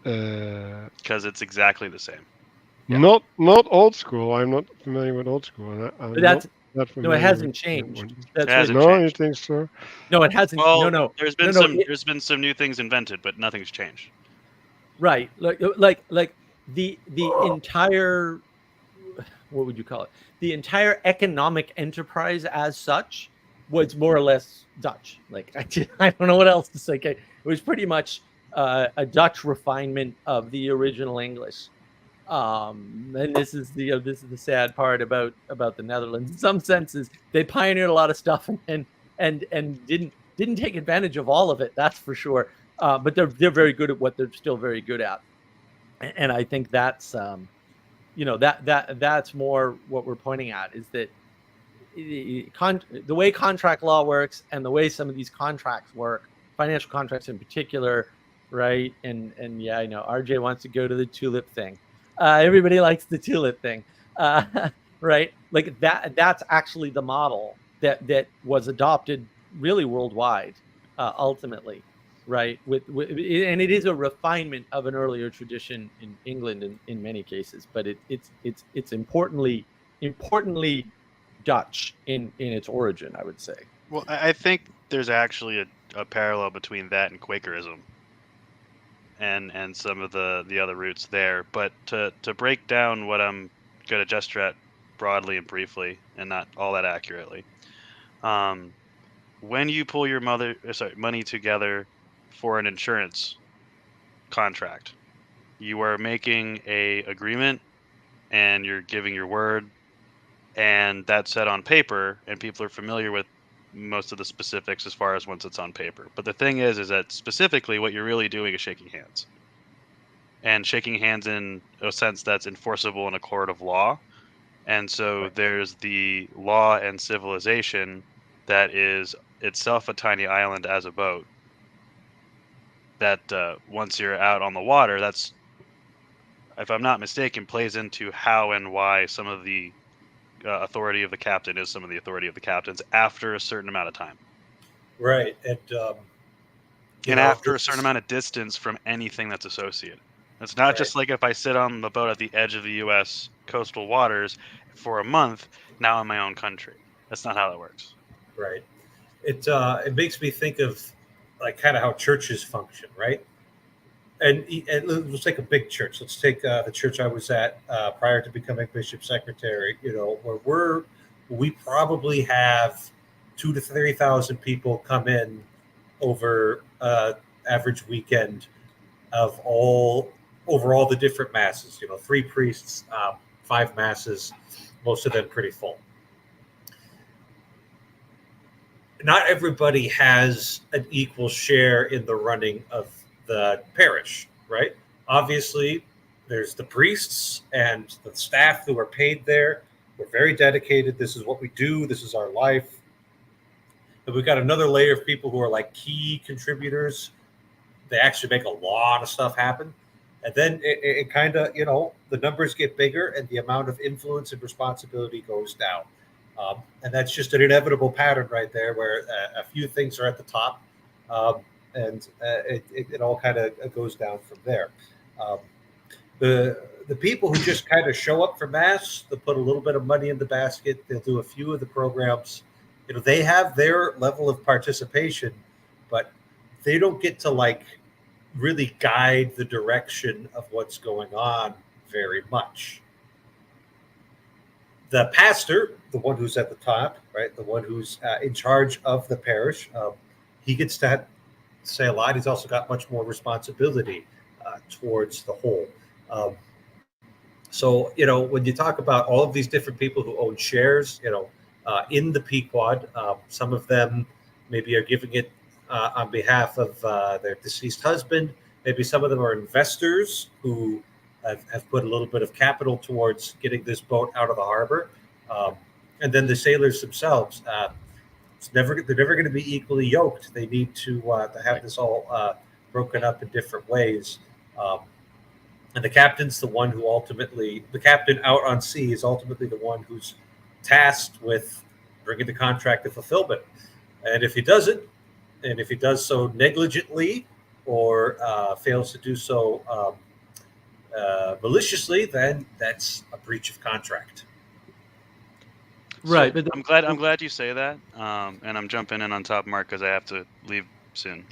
Because it's exactly the same. Yeah. Not old school. I'm not familiar with old school. I'm But not that's that no, it familiar hasn't with changed. one. That's It hasn't what, No, you changed. think so? no, it hasn't. Well, No, there's been there's been some new things invented, but nothing's changed. Right, like the entire, what would you call it? The entire economic enterprise as such was more or less Dutch. Like I don't know what else to say. It was pretty much a Dutch refinement of the original English. And this is the sad part about the Netherlands. In some senses, they pioneered a lot of stuff and didn't take advantage of all of it. That's for sure. But they're very good at what they're still very good at, and I think that's that's more what we're pointing at, is that the way contract law works and the way some of these contracts work, financial contracts in particular, right? And yeah, I know RJ wants to go to the tulip thing. Everybody likes the tulip thing, right? Like that's actually the model that was adopted really worldwide, ultimately, right? And it is a refinement of an earlier tradition in England in many cases, but it's importantly Dutch in its origin, I would say. Well, I think there's actually a parallel between that and Quakerism and some of the other roots there. But to break down what I'm going to gesture at broadly and briefly, and not all that accurately, um, when you pull your money together for an insurance contract, you are making a agreement and you're giving your word, and that's set on paper, and people are familiar with most of the specifics as far as once it's on paper. But the thing is that specifically what you're really doing is shaking hands, and shaking hands in a sense that's enforceable in a court of law. And so Right. there's the law and civilization that is itself a tiny island as a boat, that once you're out on the water, that's, if I'm not mistaken, plays into how and why some of the authority of the captain is some of the authority of the captains after a certain amount of time, Right. And and after a this certain is amount of distance from anything that's associated. It's not right. just like if I sit on the boat at the edge of the U.S. coastal waters for a month, now in my own country. That's not how that works. Right. It makes me think of like kind of how churches function, right? And let's take a big church. Let's take the church I was at prior to becoming bishop secretary. Where we probably have 2 to 3,000 people come in over average weekend of all over all the different masses. 3 priests, 5 masses, most of them pretty full. Not everybody has an equal share in the running of the parish, right? Obviously, there's the priests and the staff who are paid there. We're very dedicated. This is what we do. This is our life. And we've got another layer of people who are like key contributors. They actually make a lot of stuff happen. And then it kind of, the numbers get bigger and the amount of influence and responsibility goes down. And that's just an inevitable pattern right there, where a few things are at the top, and it all kind of goes down from there. Um, the people who just kind of show up for mass, they'll put a little bit of money in the basket. They'll do a few of the programs. They have their level of participation, but they don't get to like really guide the direction of what's going on very much. the pastor, the one who's at the top, right, the one who's in charge of the parish, he gets to say a lot. He's also got much more responsibility towards the whole. So, when you talk about all of these different people who own shares, in the Pequod, some of them maybe are giving it on behalf of their deceased husband. Maybe some of them are investors who have put a little bit of capital towards getting this boat out of the harbor. And then the sailors themselves, they're never going to be equally yoked. They need to have this all broken up in different ways. And the captain's the one who the captain out on sea is ultimately the one who's tasked with bringing the contract to fulfillment. And if he doesn't, and if he does so negligently or fails to do so maliciously, then that's a breach of contract. Right. So But I'm glad you say that. And I'm jumping in on top, Mark, because I have to leave soon.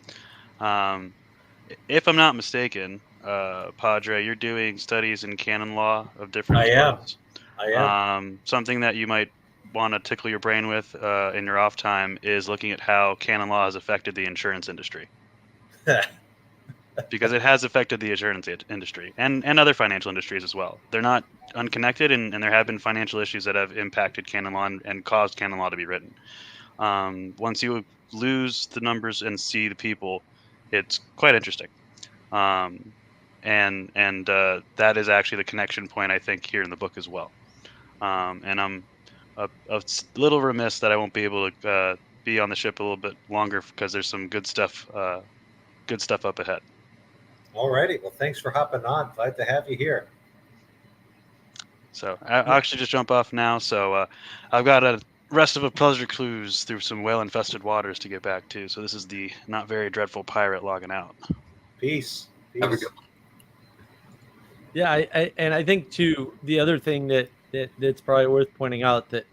If I'm not mistaken, Padre, you're doing studies in canon law of different sorts. I am. Something that you might want to tickle your brain with in your off time is looking at how canon law has affected the insurance industry. Because it has affected the insurance industry and other financial industries as well. They're not unconnected, and there have been financial issues that have impacted canon law and caused canon law to be written. Once you lose the numbers and see the people, it's quite interesting. And that is actually the connection point, I think, here in the book as well. And I'm a little remiss that I won't be able to be on the ship a little bit longer because there's some good stuff up ahead. All righty. Well, thanks for hopping on. Glad to have you here. So I'll actually just jump off now. So I've got a rest of a pleasure cruise through some whale-infested waters to get back to. So this is the not very dreadful pirate logging out. Peace. Have a good one. yeah, I think too, the other thing that's probably worth pointing out that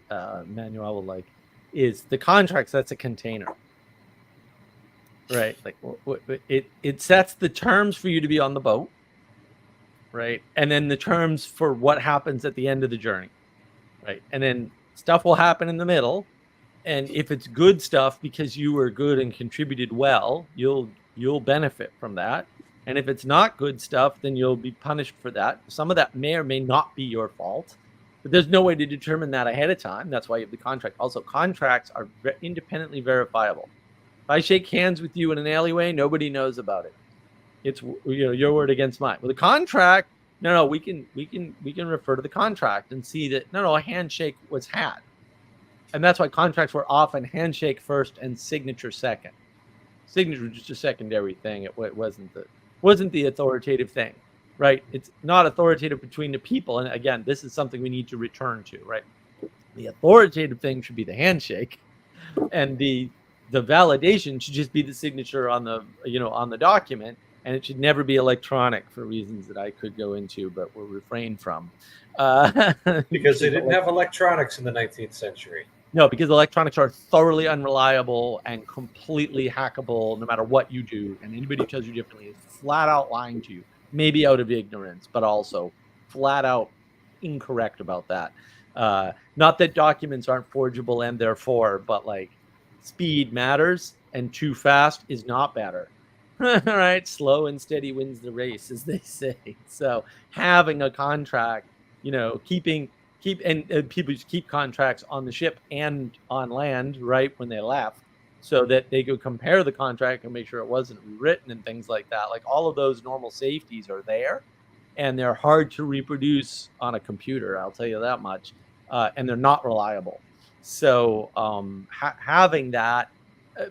Manuel will like is the contracts. That's a container, right? Like it sets the terms for you to be on the boat, right? And then the terms for what happens at the end of the journey, right? And then stuff will happen in the middle, and if it's good stuff because you were good and contributed well, you'll benefit from that. And if it's not good stuff, then you'll be punished for that. Some of that may or may not be your fault, but there's no way to determine that ahead of time. That's why you have the contract. Also, contracts are independently verifiable. If I shake hands with you in an alleyway, nobody knows about it. It's your word against mine. With a contract, no, we can refer to the contract and see that a handshake was had, and that's why contracts were often handshake first and signature second. Signature was just a secondary thing. It wasn't the authoritative thing, right? It's not authoritative between the people. And again, this is something we need to return to, right? The authoritative thing should be the handshake, and the validation should just be the signature on the document, and it should never be electronic for reasons that I could go into, but will refrain from. Because they didn't have electronics in the 19th century. No, because electronics are thoroughly unreliable and completely hackable no matter what you do. And anybody who tells you differently is flat out lying to you, maybe out of ignorance, but also flat out incorrect about that. Not that documents aren't forgeable and therefore, but like speed matters and too fast is not better. All right, slow and steady wins the race, as they say. So having a contract, people just keep contracts on the ship and on land, right, when they left, so that they could compare the contract and make sure it wasn't rewritten and things like that. Like all of those normal safeties are there, and they're hard to reproduce on a computer. I'll tell you that much, and they're not reliable. So having that,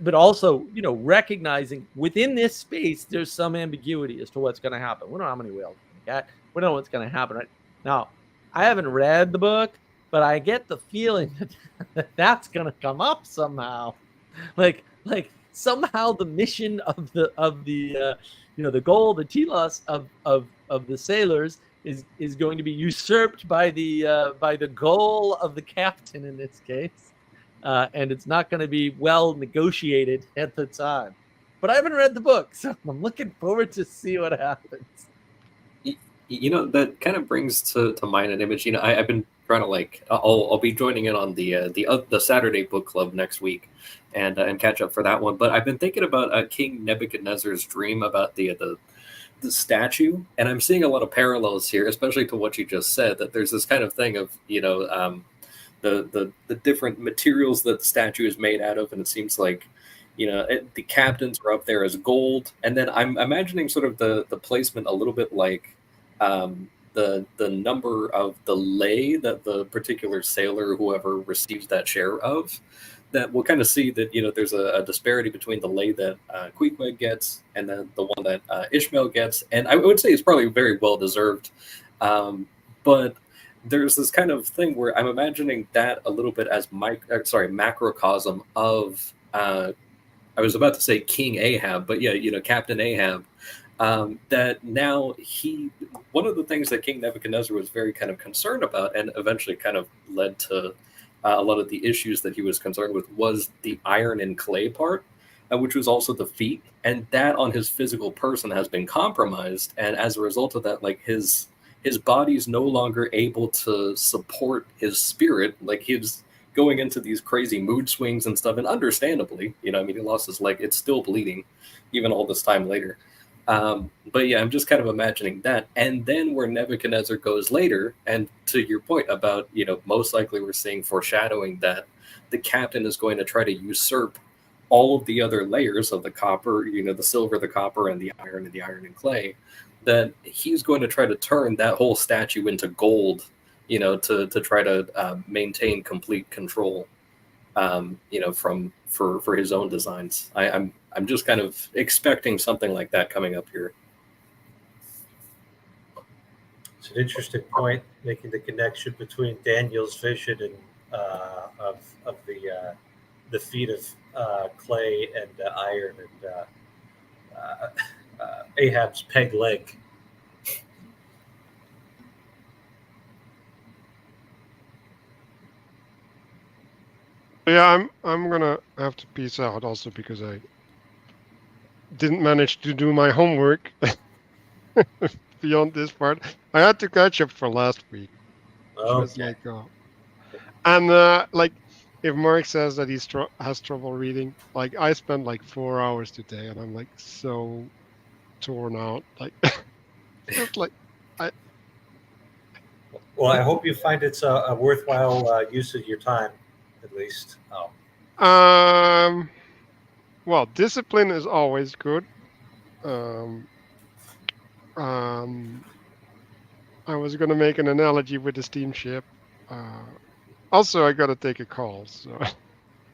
but also recognizing within this space there's some ambiguity as to what's going to happen. We don't know how many whales we got. We don't know what's going to happen right now. I haven't read the book, but I get the feeling that that's going to come up somehow. Like somehow the mission of the the goal, the telos of the sailors is going to be usurped by the goal of the captain in this case, and it's not going to be well negotiated at the time. But I haven't read the book, so I'm looking forward to see what happens. That kind of brings to mind an image. I've been trying to like I'll be joining in on the Saturday book club next week, and catch up for that one. But I've been thinking about King Nebuchadnezzar's dream about the statue, and I'm seeing a lot of parallels here, especially to what you just said. That there's this kind of thing of the different materials that the statue is made out of, and it seems like the captains are up there as gold, and then I'm imagining sort of the placement a little bit like the number of the lay that the particular sailor, whoever receives that share of, that we'll kind of see that there's a disparity between the lay that Queequeg gets and then the one that Ishmael gets, and I would say it's probably very well deserved, but there's this kind of thing where I'm imagining that a little bit as macrocosm of I was about to say King Ahab, but yeah, Captain Ahab. That now one of the things that King Nebuchadnezzar was very kind of concerned about, and eventually kind of led to a lot of the issues that he was concerned with, was the iron and clay part, which was also the feet, and that on his physical person has been compromised, and as a result of that, like his body's no longer able to support his spirit. Like he's going into these crazy mood swings and stuff, and understandably, he lost his leg. It's still bleeding, even all this time later. But yeah, I'm just kind of imagining that. And then where Nebuchadnezzar goes later, and to your point about, most likely we're seeing foreshadowing that the captain is going to try to usurp all of the other layers of the copper, the silver, the copper, and the iron and clay, that he's going to try to turn that whole statue into gold, to try to maintain complete control, for his own designs. I'm just kind of expecting something like that coming up here. It's an interesting point, making the connection between Daniel's vision and of the feet of clay and iron and Ahab's peg leg. Yeah, I'm gonna have to peace out also because I didn't manage to do my homework beyond this part. I had to catch up for last week. Okay. Like, if Mark says that he has trouble reading, like I spent like 4 hours today, and I'm like so torn out. Like, just like Well, I hope you find it's a worthwhile use of your time, at least. Well, discipline is always good. I was going to make an analogy with the steamship. Also, I got to take a call. So.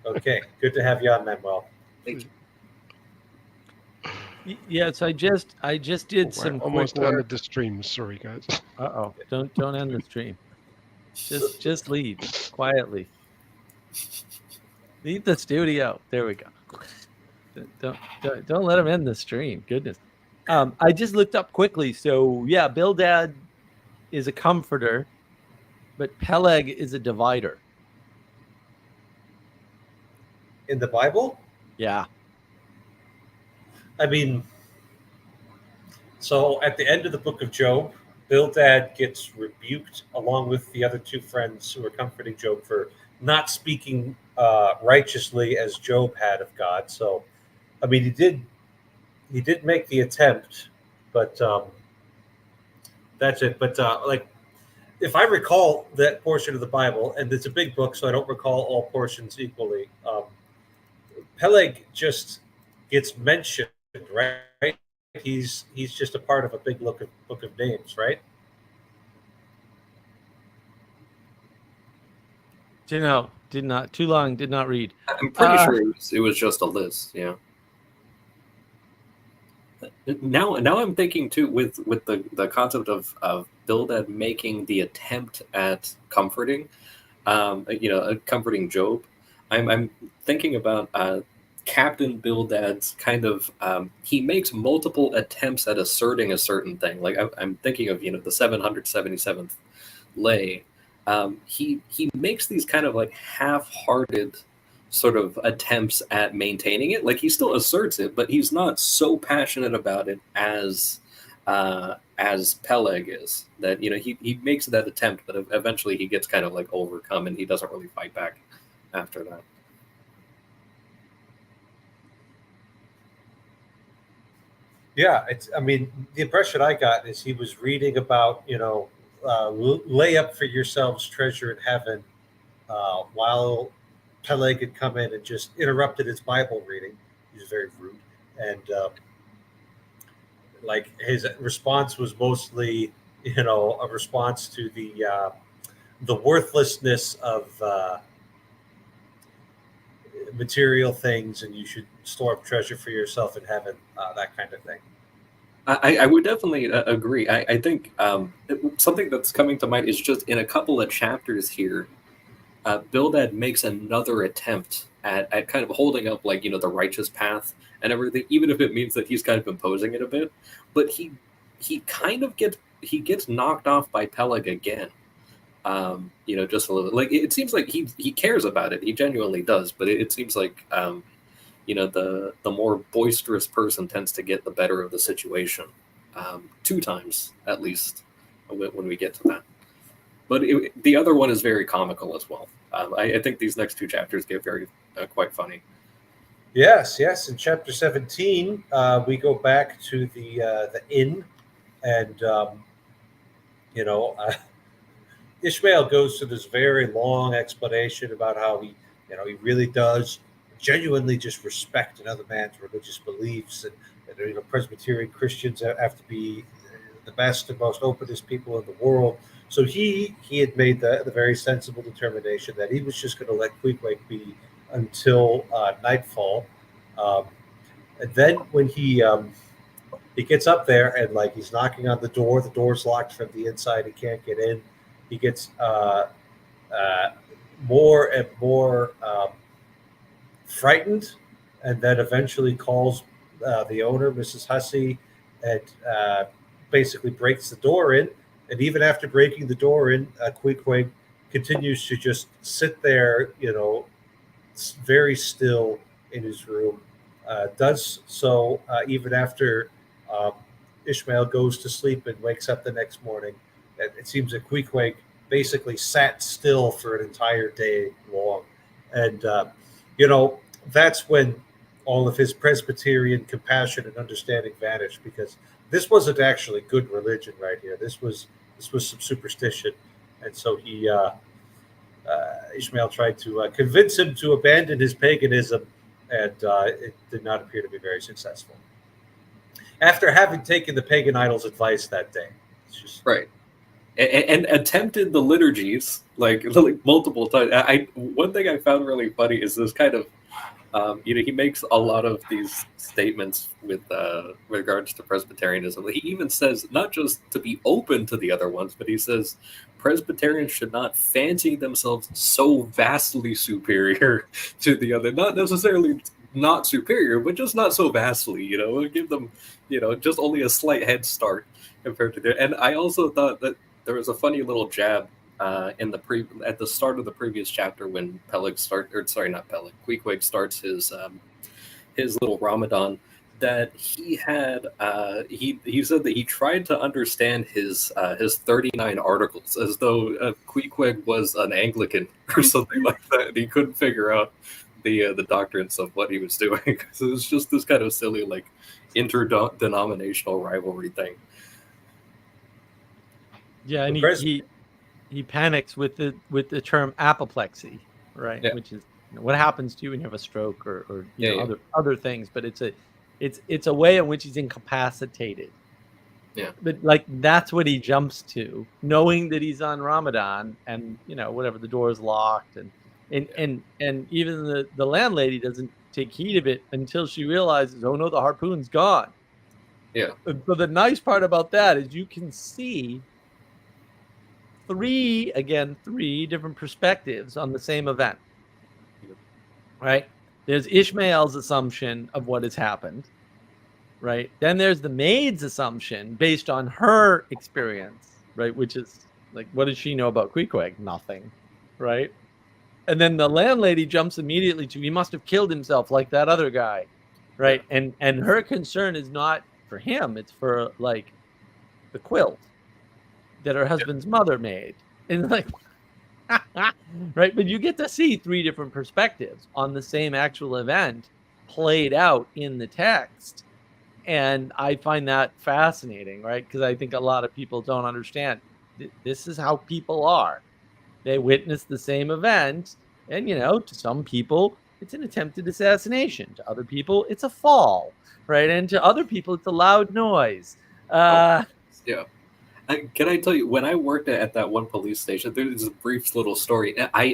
Okay, good to have you on, Manuel. Thank you. Yes, I just did some almost quick work. ended the stream. Sorry, guys. Don't end the stream. Just leave quietly. Leave the studio. There we go. Don't let him end the stream. Goodness. I just looked up quickly. So yeah, Bildad is a comforter, but Peleg is a divider. In the Bible? Yeah. I mean, so at the end of the book of Job, Bildad gets rebuked along with the other two friends who are comforting Job for not speaking righteously as Job had of God. So, I mean, he did make the attempt, but that's it. But like, if I recall that portion of the Bible, and it's a big book, so I don't recall all portions equally. Peleg just gets mentioned, right? He's just a part of a big book of names, right? Did not too long. Did not read. I'm pretty sure it was just a list. Yeah. Now I'm thinking too with the concept of Bildad making the attempt at comforting, comforting Job. I'm thinking about Captain Bildad's kind of he makes multiple attempts at asserting a certain thing. Like I'm thinking of the 777th lay. He makes these kind of like half-hearted sort of attempts at maintaining it. Like he still asserts it, but he's not so passionate about it as as Peleg is. That he makes that attempt, but eventually he gets kind of like overcome, and he doesn't really fight back after that. Yeah, I mean, the impression I got is he was reading about, lay up for yourselves treasure in heaven, while Peleg had come in and just interrupted his Bible reading. He was very rude, and like his response was mostly, a response to the worthlessness of material things, and you should store up treasure for yourself in heaven, that kind of thing. I would definitely agree. I think something that's coming to mind is just in a couple of chapters here, Bildad makes another attempt at kind of holding up like the righteous path and everything, even if it means that he's kind of imposing it a bit. But he kind of gets knocked off by Peleg again. Just a little. Like it seems like he cares about it. He genuinely does. But it seems like the more boisterous person tends to get the better of the situation, 2 times at least when we get to that. But the other one is very comical as well. I think these next 2 chapters get very quite funny. Yes. In chapter 17, we go back to the inn, and Ishmael goes through this very long explanation about how he really does genuinely just respect another man's religious beliefs, and Presbyterian Christians have to be the best and most openest people in the world. So he had made the very sensible determination that he was just going to let Queequeg be until nightfall, and then when he gets up there and like he's knocking on the door's locked from the inside, he can't get in. He gets more and more frightened, and then eventually calls the owner, Mrs. Hussey, and basically breaks the door in. And even after breaking the door in, Queequeg continues to just sit there, very still in his room. Does so even after Ishmael goes to sleep and wakes up the next morning. It seems that Queequeg basically sat still for an entire day long. And, that's when all of his Presbyterian compassion and understanding vanished, because this wasn't actually good religion right here. This was some superstition. And so Ishmael tried to convince him to abandon his paganism, and it did not appear to be very successful. After having taken the pagan idol's advice that day. It's just right. And attempted the liturgies like multiple times. One thing I found really funny is this kind of, he makes a lot of these statements with regards to Presbyterianism. He even says not just to be open to the other ones, but he says Presbyterians should not fancy themselves so vastly superior to the other. Not necessarily not superior, but just not so vastly. Give them, just only a slight head start compared to their. And I also thought that there was a funny little jab at the start of the previous chapter when Queequeg starts his little Ramadan, that he had he said that he tried to understand his 39 articles as though Queequeg was an Anglican or something like that, and he couldn't figure out the doctrines of what he was doing. So it was just this kind of silly like interdenominational rivalry thing. Yeah, and he panics with the term apoplexy, right? Yeah. Which is what happens to you when you have a stroke or other things. But it's a way in which he's incapacitated. Yeah. But like that's what he jumps to, knowing that he's on Ramadan, and whatever, the door is locked, and even the landlady doesn't take heed of it until she realizes, oh no, the harpoon's gone. Yeah. But the nice part about that is you can see three different perspectives on the same event, right? There's Ishmael's assumption of what has happened, right? Then there's the maid's assumption based on her experience, right? Which is like, what does she know about Queequeg? Nothing, right? And then the landlady jumps immediately to, he must have killed himself like that other guy, right? And her concern is not for him, it's for like the quilt that her husband's mother made. And like, right. But you get to see 3 different perspectives on the same actual event played out in the text. And I find that fascinating, right? Because I think a lot of people don't understand. This is how people are. They witness the same event. And, to some people, it's an attempted assassination. To other people, it's a fall, right? And to other people, it's a loud noise. Yeah. Can I tell you, when I worked at that one police station, there's a brief little story. I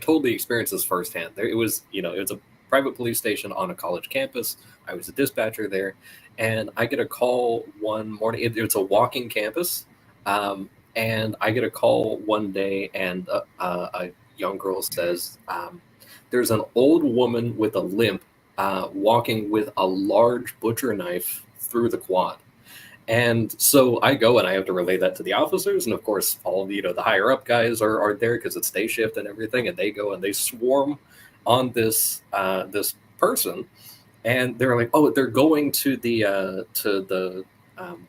totally experienced this firsthand. It was a private police station on a college campus. I was a dispatcher there, and I get a call one morning. It's a walking campus, and I get a call one day, and a young girl says, "There's an old woman with a limp walking with a large butcher knife through the quad." And so I go and I have to relay that to the officers, and of course, all the higher up guys are there because it's day shift and everything, and they go and they swarm on this person, and they're like, "Oh, they're going to the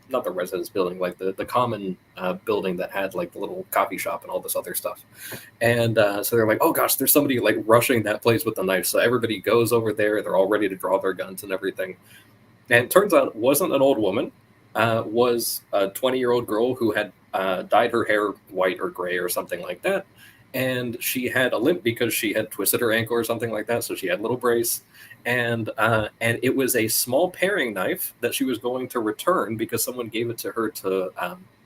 not the residence building, like the common building that had like the little coffee shop and all this other stuff." And so they're like, "Oh gosh, there's somebody like rushing that place with the knife." So everybody goes over there. They're all ready to draw their guns and everything. And it turns out it wasn't an old woman. Was a 20-year-old girl who had dyed her hair white or gray or something like that. And she had a limp because she had twisted her ankle or something like that. So she had a little brace. And it was a small paring knife that she was going to return because someone gave it to her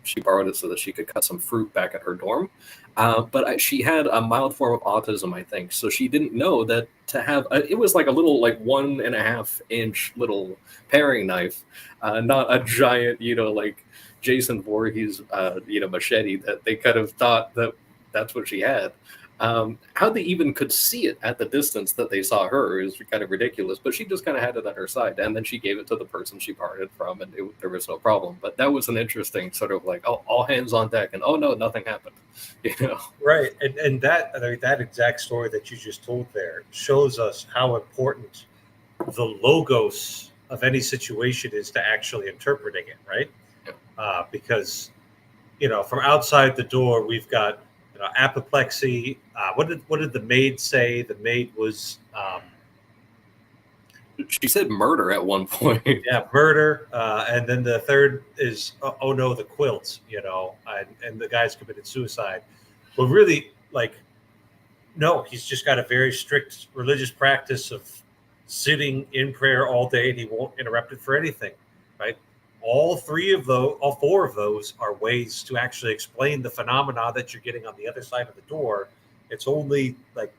she borrowed it so that she could cut some fruit back at her dorm. But she had a mild form of autism, I think. So she didn't know that to have, it was like a little, like 1.5 inch little paring knife, not a giant, like Jason Voorhees, machete that they kind of thought that that's what she had. How they even could see it at the distance that they saw her is kind of ridiculous, but she just kind of had it at her side, and then she gave it to the person she borrowed it from, and there was no problem. But that was an interesting sort of like, oh, all hands on deck, and oh no, nothing happened, Right, and that exact story that you just told there shows us how important the logos of any situation is to actually interpreting it, right? Yeah. Because from outside the door, we've got apoplexy. What did the maid say? The maid was. She said murder at one point. Yeah, murder. And then the third is, oh no, the quilt. And the guy's committed suicide. But really, no, he's just got a very strict religious practice of sitting in prayer all day, and he won't interrupt it for anything, right? All 4 of those are ways to actually explain the phenomena that you're getting on the other side of the door. It's only like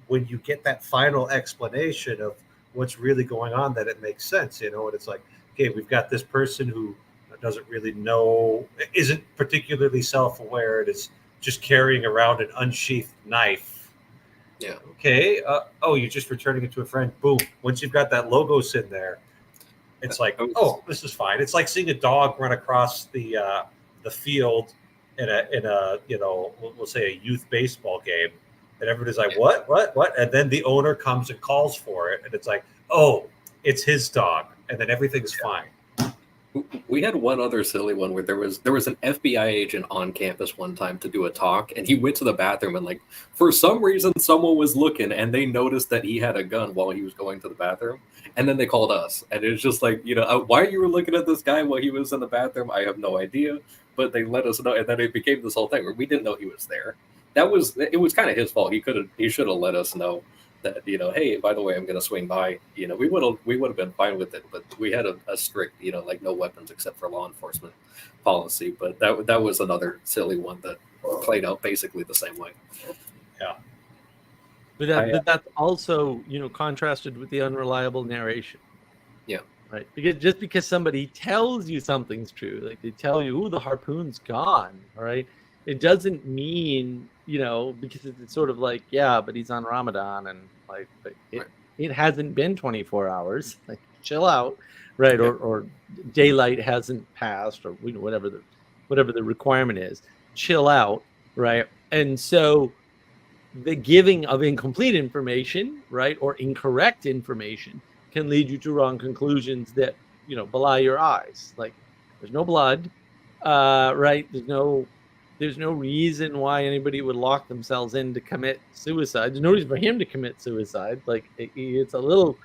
when you get that final explanation of what's really going on that it makes sense, and it's like, okay, we've got this person who doesn't really know, isn't particularly self-aware, and is just carrying around an unsheathed knife. Yeah. Okay. You're just returning it to a friend. Boom. Once you've got that logos in there, it's like, oh, this is fine. It's like seeing a dog run across the field in a we'll say a youth baseball game, and everybody's like, what, and then the owner comes and calls for it, and it's like, oh, it's his dog, and then everything's fine. We had one other silly one where there was an FBI agent on campus one time to do a talk, and he went to the bathroom, and for some reason someone was looking, and they noticed that he had a gun while he was going to the bathroom, and then they called us, and it was just like, why you were looking at this guy while he was in the bathroom, I have no idea, but they let us know, and then it became this whole thing where we didn't know he was there. It was kind of his fault. He should have let us know that, hey, by the way, I'm going to swing by. We would have been fine with it, but we had a strict, no weapons except for law enforcement policy. But that was another silly one that played out basically the same way. Yeah. But that's also, contrasted with the unreliable narration. Yeah. Right. Because somebody tells you something's true, like they tell you, "Ooh, the harpoon's gone," all right? It doesn't mean, because it's sort of like, yeah, but he's on Ramadan, and it hasn't been 24 hours. Like, chill out, right? Yeah. Or daylight hasn't passed, or whatever the requirement is. Chill out, right? And so the giving of incomplete information, right, or incorrect information can lead you to wrong conclusions that belie your eyes. Like, there's no blood. right? There's no reason why anybody would lock themselves in to commit suicide. There's no reason for him to commit suicide. Like it's a little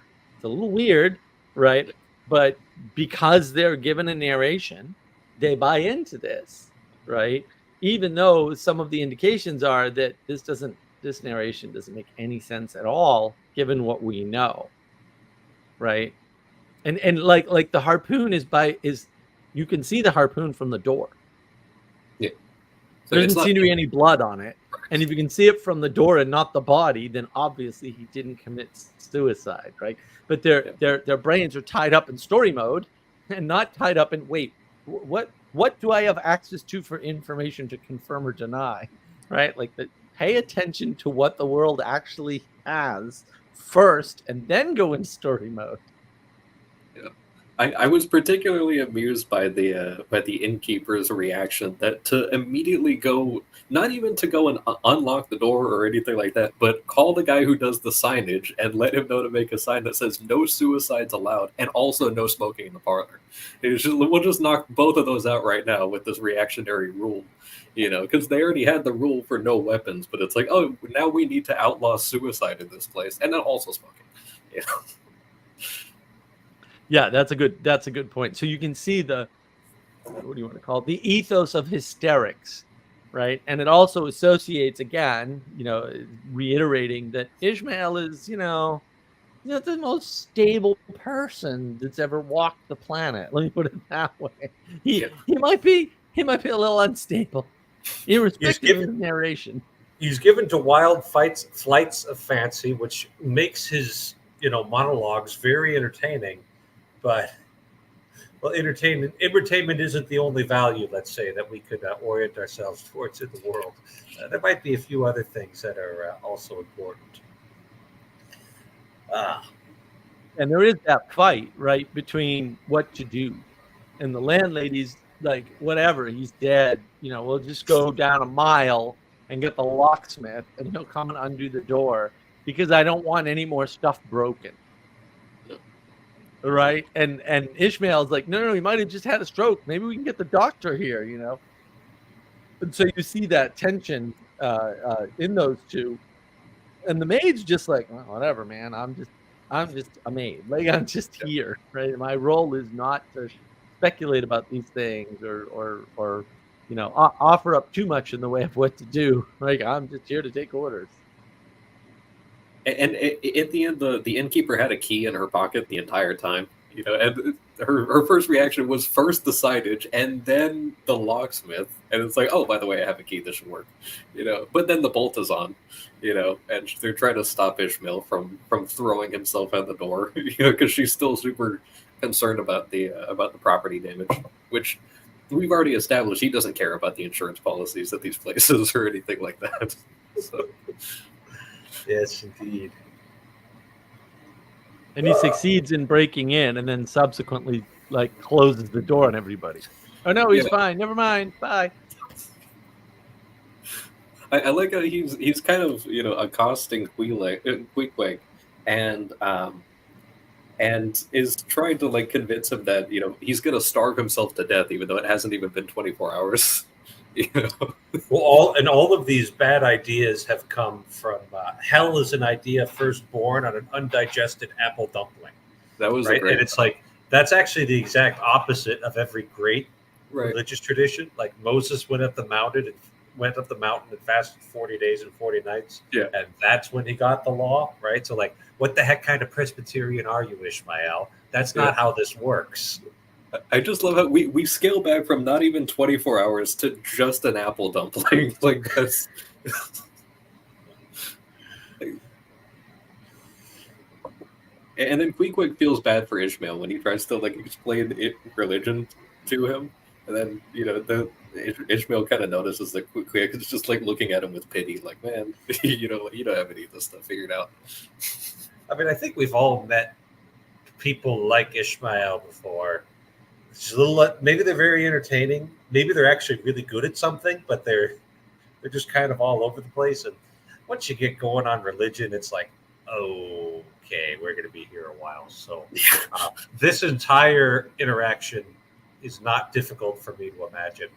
weird, right? But because they're given a narration, they buy into this, right? Even though some of the indications are that this narration doesn't make any sense at all, given what we know, right? And like the harpoon is you can see the harpoon from the door. Yeah. So There it's doesn't not seem to be any blood on it. And if you can see it from the door and not the body, then obviously he didn't commit suicide, right? But their brains are tied up in story mode and not tied up in what do I have access to for information to confirm or deny, right? Like pay attention to what the world actually has first, and then go in story mode. I was particularly amused by the innkeeper's reaction that to immediately go, not even to go and unlock the door or anything like that, but call the guy who does the signage and let him know to make a sign that says no suicides allowed and also no smoking in the parlor. We'll just knock both of those out right now with this reactionary rule, because they already had the rule for no weapons, but it's like, oh, now we need to outlaw suicide in this place and then also smoking. Yeah, that's a good point. So you can see what do you want to call it? The ethos of hysterics, right? And it also associates again, reiterating that Ishmael is, the most stable person that's ever walked the planet. Let me put it that way. He might be a little unstable, irrespective of the narration. He's given to wild flights of fancy, which makes his monologues very entertaining. But entertainment isn't the only value, let's say, that we could orient ourselves towards in the world. There might be a few other things that are also important. And there is that fight, right, between what to do. And the landlady's like, whatever, he's dead. We'll just go down a mile and get the locksmith, and he'll come and undo the door because I don't want any more stuff broken. Right, and Ishmael's like, no, he might have just had a stroke. Maybe we can get the doctor here, And so you see that tension in those two, and the maid's just like, well, whatever, man. I'm just a maid. Like I'm just here, right? My role is not to speculate about these things or offer up too much in the way of what to do. Like I'm just here to take orders. And at the end, the innkeeper had a key in her pocket the entire time. And her first reaction was first the signage and then the locksmith. And it's like, oh, by the way, I have a key. This should work. But then the bolt is on. And they're trying to stop Ishmael from throwing himself out the door. Because she's still super concerned about the property damage, which we've already established he doesn't care about the insurance policies at these places or anything like that. So. Yes, indeed. And he succeeds in breaking in, and then subsequently, closes the door on everybody. Oh no, he's fine. Never mind. Bye. I like how he's kind of accosting Queequeg, and is trying to convince him that he's gonna starve himself to death, even though it hasn't even been 24 hours. Well, all of these bad ideas have come from hell is an idea first born on an undigested apple dumpling. That was right, and it's like that's actually the exact opposite of every great religious tradition. Like Moses went up the mountain and fasted 40 days and 40 nights. Yeah, and that's when he got the law, right? So, what the heck kind of Presbyterian are you, Ishmael? That's not how this works. I just love how we scale back from not even 24 hours to just an apple dumpling. That's. And then Queequeg feels bad for Ishmael when he tries to explain religion to him, and then Ishmael kind of notices that Queequeg is just looking at him with pity, like, man, you don't have any of this stuff figured out. I mean, I think we've all met people like Ishmael before. It's a little, maybe they're very entertaining. Maybe they're actually really good at something, but they're just kind of all over the place. And once you get going on religion, it's like, okay, we're going to be here a while. So this entire interaction is not difficult for me to imagine.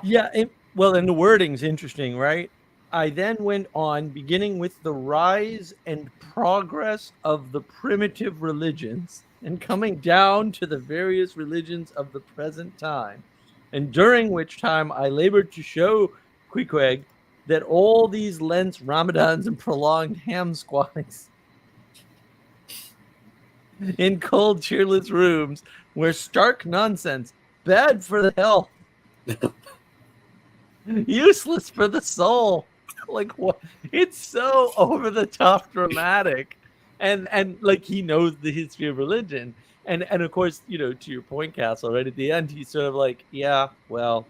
Yeah, and the wording's interesting, right? I then went on, beginning with the rise and progress of the primitive religions, and coming down to the various religions of the present time, and during which time I labored to show Queequeg that all these Lents, Ramadans, and prolonged ham squattings in cold, cheerless rooms were stark nonsense, bad for the health, useless for the soul. Like, what? It's so over the top dramatic, and like he knows the history of religion, and of course, to your point, Castle. Right at the end, he's sort of like, yeah, well,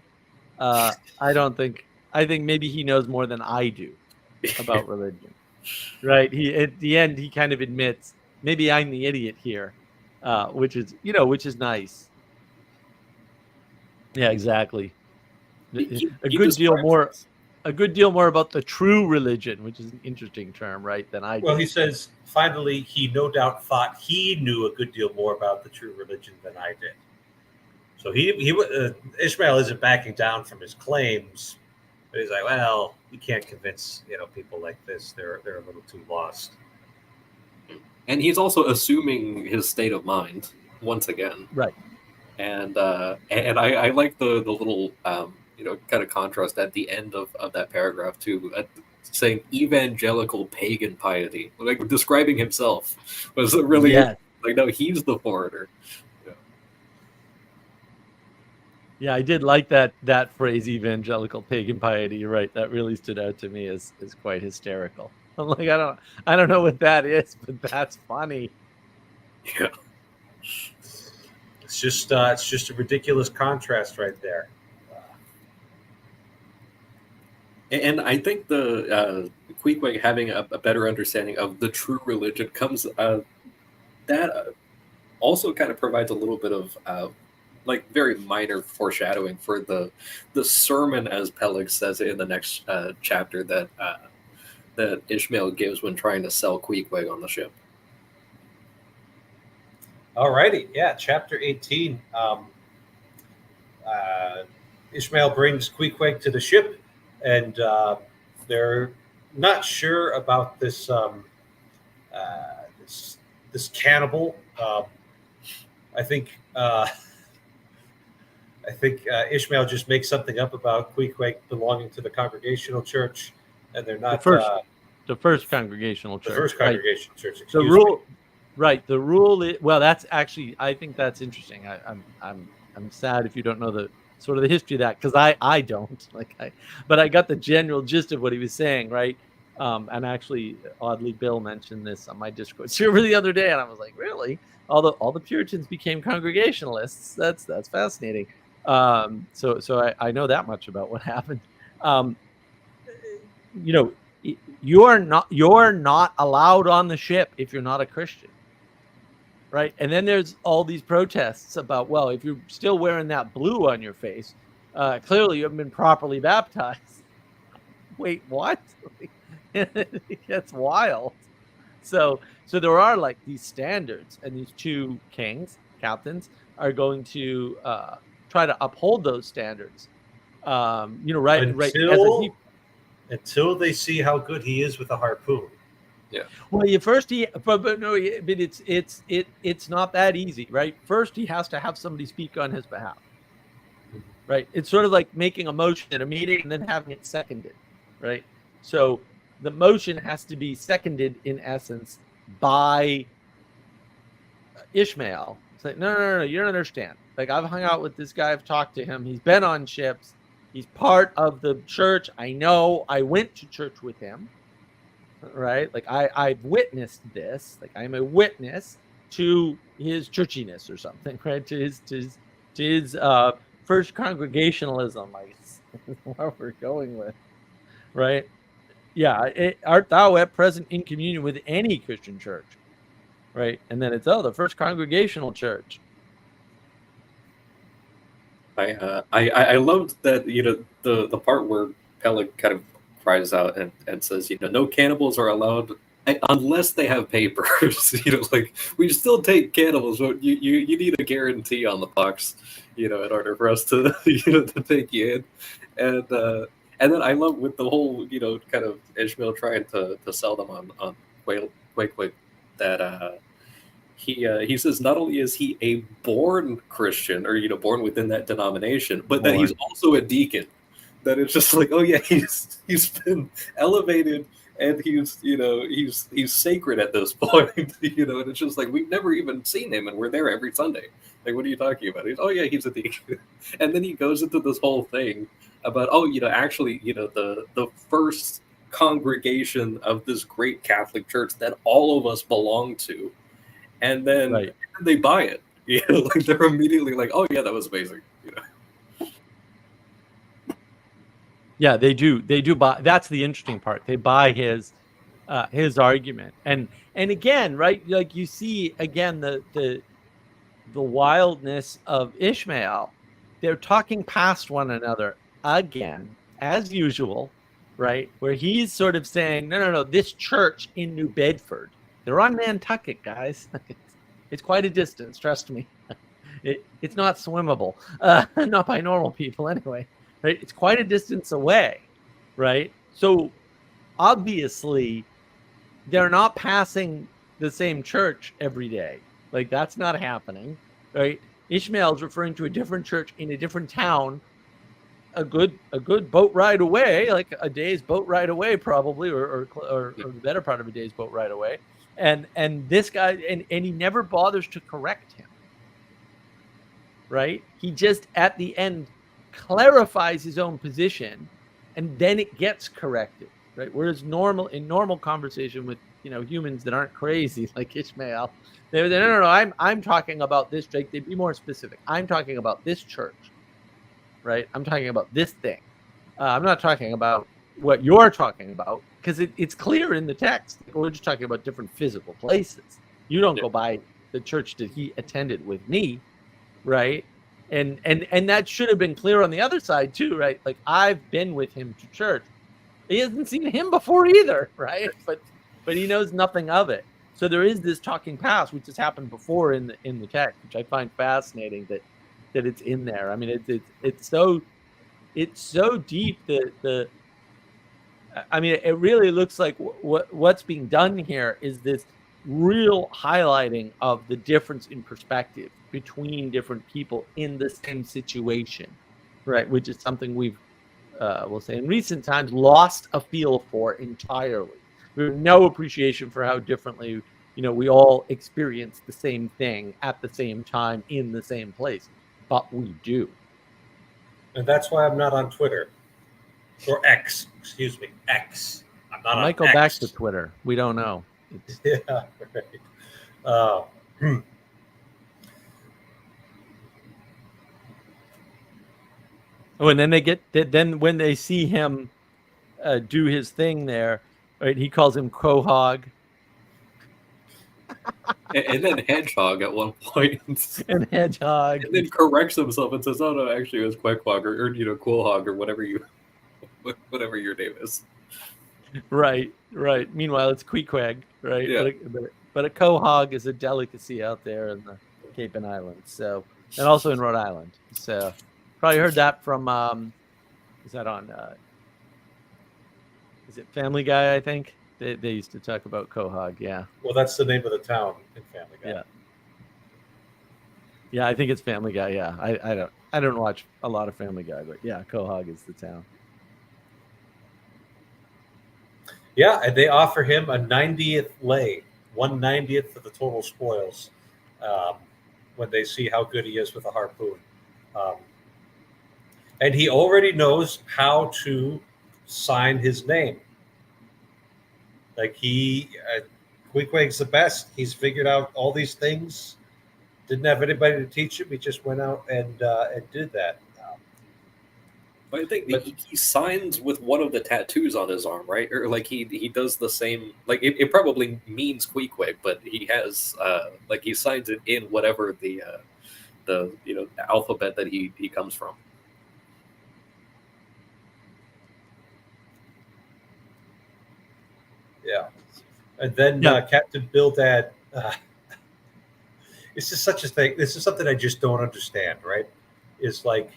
I think maybe he knows more than I do about religion. Right? He at the end he kind of admits maybe I'm the idiot here, which is nice. Yeah, exactly. A good deal more about the true religion, which is an interesting term, right? Than I. Well, do. he says finally he no doubt thought he knew a good deal more about the true religion than I did. So Ishmael isn't backing down from his claims. But he's like, well, you can't convince people like this. They're a little too lost. And he's also assuming his state of mind once again. Right. And I like the little kind of contrast at the end of that paragraph too, saying evangelical pagan piety, like describing himself was really like, no, he's the foreigner. Yeah, I did like that phrase, evangelical pagan piety. You're right. That really stood out to me as quite hysterical. I'm like, I don't know what that is, but that's funny. Yeah. It's just a ridiculous contrast right there. And I think the Queequeg having a better understanding of the true religion comes that also kind of provides a little bit of like very minor foreshadowing for the sermon, as Peleg says in the next chapter that Ishmael gives when trying to sell Queequeg on the ship. Alrighty, yeah, chapter 18. Ishmael brings Queequeg to the ship, and they're not sure about this this cannibal. I think Ishmael just makes something up about Queequeg belonging to the Congregational Church, and they're not the first Congregational Church. The first Congregational Church. The rule, right? The rule is, well, that's actually, I think that's interesting. I'm sad if you don't know the sort of the history of that, because I don't but I got the general gist of what he was saying, right? And actually, oddly, Bill mentioned this on my Discord server the other day, and I was like, really? All the Puritans became Congregationalists. That's fascinating. So I know that much about what happened. You're not allowed on the ship if you're not a Christian, right? And then there's all these protests about, well, if you're still wearing that blue on your face, clearly you haven't been properly baptized. Wait, what? That's wild. So there are like these standards, and these two captains are going to try to uphold those standards. Until they see how good he is with a harpoon. Yeah. Well, it's not that easy, right? First, he has to have somebody speak on his behalf, right? It's sort of like making a motion at a meeting and then having it seconded, right? So the motion has to be seconded in essence by Ishmael. It's like, no, you don't understand. Like, I've hung out with this guy, I've talked to him, he's been on ships, he's part of the church. I know, I went to church with him, right? Like, I've witnessed this. Like, I'm a witness to his churchiness or something, right? To his first congregationalism, I guess, is what we're going with, right? Yeah, art thou at present in communion with any Christian church, right? And then it's the first Congregational Church. I loved that, the part where Peleg kind of cries out and says, no cannibals are allowed unless they have papers, like we still take cannibals, but you need a guarantee on the box, in order for us to to take you in, and then I love with the whole kind of Ishmael trying to sell them on Quake that he says not only is he a born Christian or born within that denomination, but that he's also a deacon. That it's just like, oh yeah, he's been elevated and he's sacred at this point, and it's just like we've never even seen him and we're there every Sunday. Like, what are you talking about? Oh yeah, he's a deacon. And then he goes into this whole thing about actually the first congregation of this great Catholic church that all of us belong to, and then they buy it. Like they're immediately like, oh yeah, that was amazing. Yeah, they do. They do buy. That's the interesting part. They buy his argument, and again, right? Like you see again the wildness of Ishmael. They're talking past one another again, as usual, right? Where he's sort of saying, no, this church in New Bedford. They're on Nantucket, guys. It's quite a distance, trust me. It's not swimmable, not by normal people anyway. Right? It's quite a distance away, right? So obviously, they're not passing the same church every day. Like that's not happening, right? Ishmael's referring to a different church in a different town, a good boat ride away, like a day's boat ride away, probably, or the better part of a day's boat ride away. And this guy, and he never bothers to correct him, right? He just at the end clarifies his own position, and then it gets corrected, right? Whereas in normal conversation with humans that aren't crazy like Ishmael, they're no, I'm talking about this. Like, they'd be more specific. I'm talking about this church, right? I'm talking about this thing. I'm not talking about what you're talking about, because it's clear in the text. We're just talking about different physical places. You don't go by the church that he attended with me, right? And that should have been clear on the other side too, right? Like, I've been with him to church. He hasn't seen him before either, right? But he knows nothing of it. So there is this talking past, which has happened before in the text, which I find fascinating that it's in there. I mean, it's so deep that I mean, it really looks like what's being done here is this real highlighting of the difference in perspective between different people in the same situation, right? Which is something we've, we'll say in recent times, lost a feel for entirely. We have no appreciation for how differently, we all experience the same thing at the same time in the same place, but we do. And that's why I'm not on Twitter. Or X, excuse me, X. I'm not on might go X. back to Twitter. We don't know. Yeah, right. Oh, and then then when they see him do his thing there, right? He calls him Quahog. And then Hedgehog at one point. And Hedgehog. And then corrects himself and says, oh no, actually it was Quackwog or Quillhog or whatever your name is. Right. Meanwhile, it's Queequeg, right? Yeah. But a quahog is a delicacy out there in the Cape and Islands. So, and also in Rhode Island. So, probably heard that from is that on is it Family Guy? I think they used to talk about quahog. Yeah. Well, that's the name of the town in Family Guy. Yeah, I think it's Family Guy. Yeah, I don't watch a lot of Family Guy, but yeah, Quahog is the town. Yeah, and they offer him a 90th lay, 1/90th of the total spoils, when they see how good he is with a harpoon. And he already knows how to sign his name. Like Queequeg's the best. He's figured out all these things. Didn't have anybody to teach him. He just went out and did that. But I think he signs with one of the tattoos on his arm, right? Or like he does the same. Like it probably means Queequeg, but he has like he signs it in whatever the alphabet that he comes from. Yeah. And then Yeah. Captain Bildad. This is such a thing. This is something I just don't understand. Right? Is like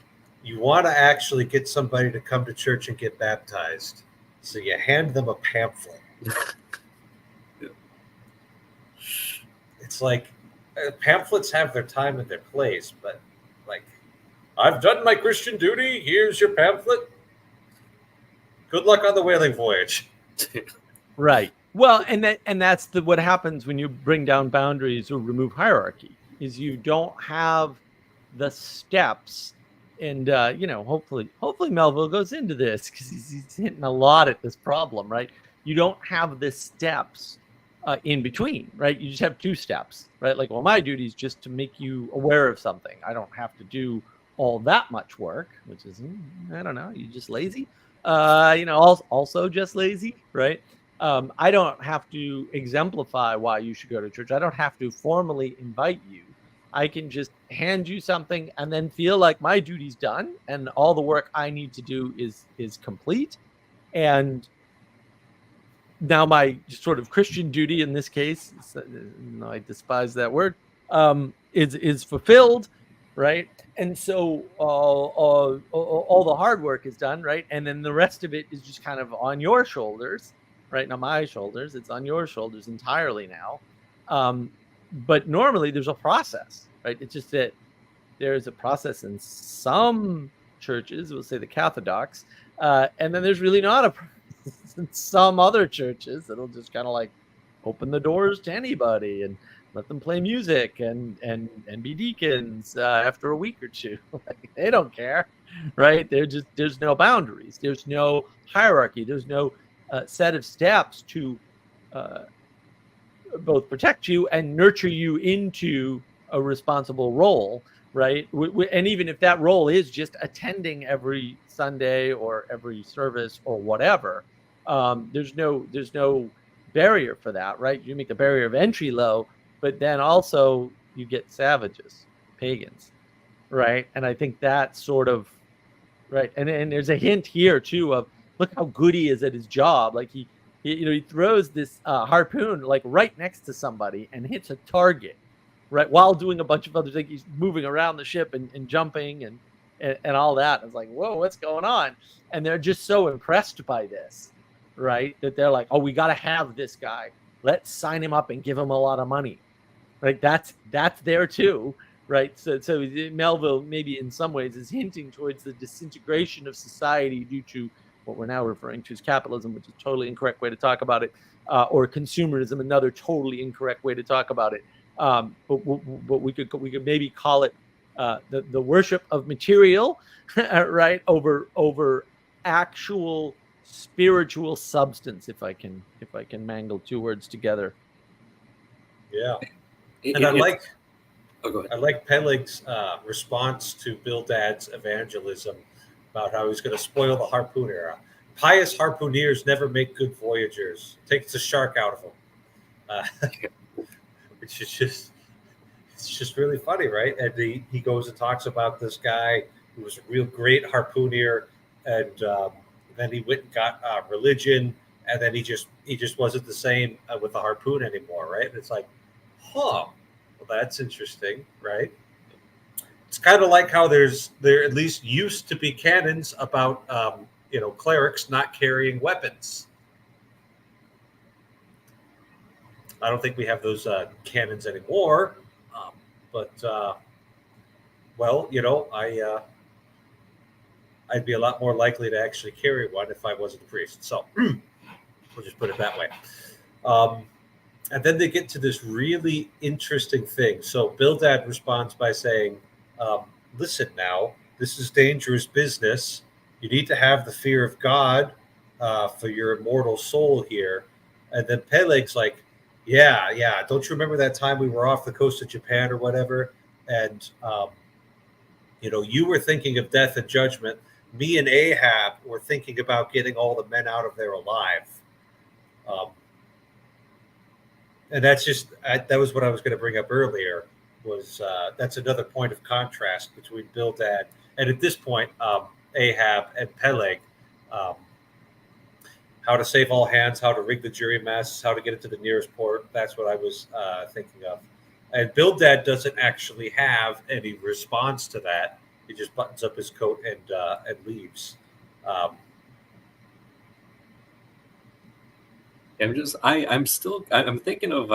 you want to actually get somebody to come to church and get baptized, so you hand them a pamphlet. It's like pamphlets have their time and their place, but like, I've done my Christian duty. Here's your pamphlet. Good luck on the whaling voyage. Right. Well, and that's what happens when you bring down boundaries or remove hierarchy, is you don't have the steps. And hopefully Melville goes into this because he's hitting a lot at this problem, right? You don't have the steps in between, right? You just have 2 steps, right? Like, well, my duty is just to make you aware of something. I don't have to do all that much work, which is, I don't know, you just lazy. Also just lazy, right? I don't have to exemplify why you should go to church. I don't have to formally invite you. I can just hand you something and then feel like my duty's done and all the work I need to do is complete. And now my sort of Christian duty in this case, I despise that word, is fulfilled, right? And so all the hard work is done, right? And then the rest of it is just kind of on your shoulders, right? Not my shoulders. It's on your shoulders entirely now. But normally there's a process, right? It's just that there's a process in some churches, we'll say the Catholics, and then there's really not a process in some other churches that'll just kind of like open the doors to anybody and let them play music and be deacons after a week or two. Like, they don't care, right? There's no boundaries. There's no hierarchy. There's no set of steps to both protect you and nurture you into a responsible role, right? And even if that role is just attending every Sunday or every service or whatever, there's no barrier for that, right? You make the barrier of entry low, but then also you get savages, pagans, right? And I think that's sort of right. And there's a hint here too of look how good he is at his job. Like he throws this harpoon like right next to somebody and hits a target, right, while doing a bunch of other things. He's moving around the ship and jumping and all that. It's like, whoa, what's going on? And they're just so impressed by this, right, that they're like, oh, we got to have this guy. Let's sign him up and give him a lot of money, right? That's there too, right? So Melville maybe in some ways is hinting towards the disintegration of society due to what we're now referring to as capitalism, which is a totally incorrect way to talk about it, or consumerism, another totally incorrect way to talk about it. But we could maybe call it the worship of material, right, over actual spiritual substance. If I can mangle 2 words together. Yeah, and I like Peleg's response to Bildad's evangelism about how he's going to spoil the harpooner. Pious harpooneers never make good voyagers. Takes the shark out of them. Which is just really funny, right? And he goes and talks about this guy who was a real great harpooner, and then he went and got religion, and then he just wasn't the same with the harpoon anymore, right? And it's like, well, that's interesting, right? It's kind of like how there at least used to be canons about clerics not carrying weapons. I don't think we have those canons anymore, but I'd be a lot more likely to actually carry one if I wasn't a priest. So we'll just put it that way. And then they get to this really interesting thing. So Bildad responds by saying, listen now, this is dangerous business. You need to have the fear of God for your immortal soul here. And then Peleg's like, yeah. Don't you remember that time we were off the coast of Japan or whatever? And, you were thinking of death and judgment. Me and Ahab were thinking about getting all the men out of there alive. And that's just, that was what I was going to bring up earlier, was that's another point of contrast between Bildad and at this point, Ahab and Peleg. how to save all hands, how to rig the jury masts, how to get it to the nearest port. That's what I was thinking of. And Bildad doesn't actually have any response to that. He just buttons up his coat and leaves. I'm thinking of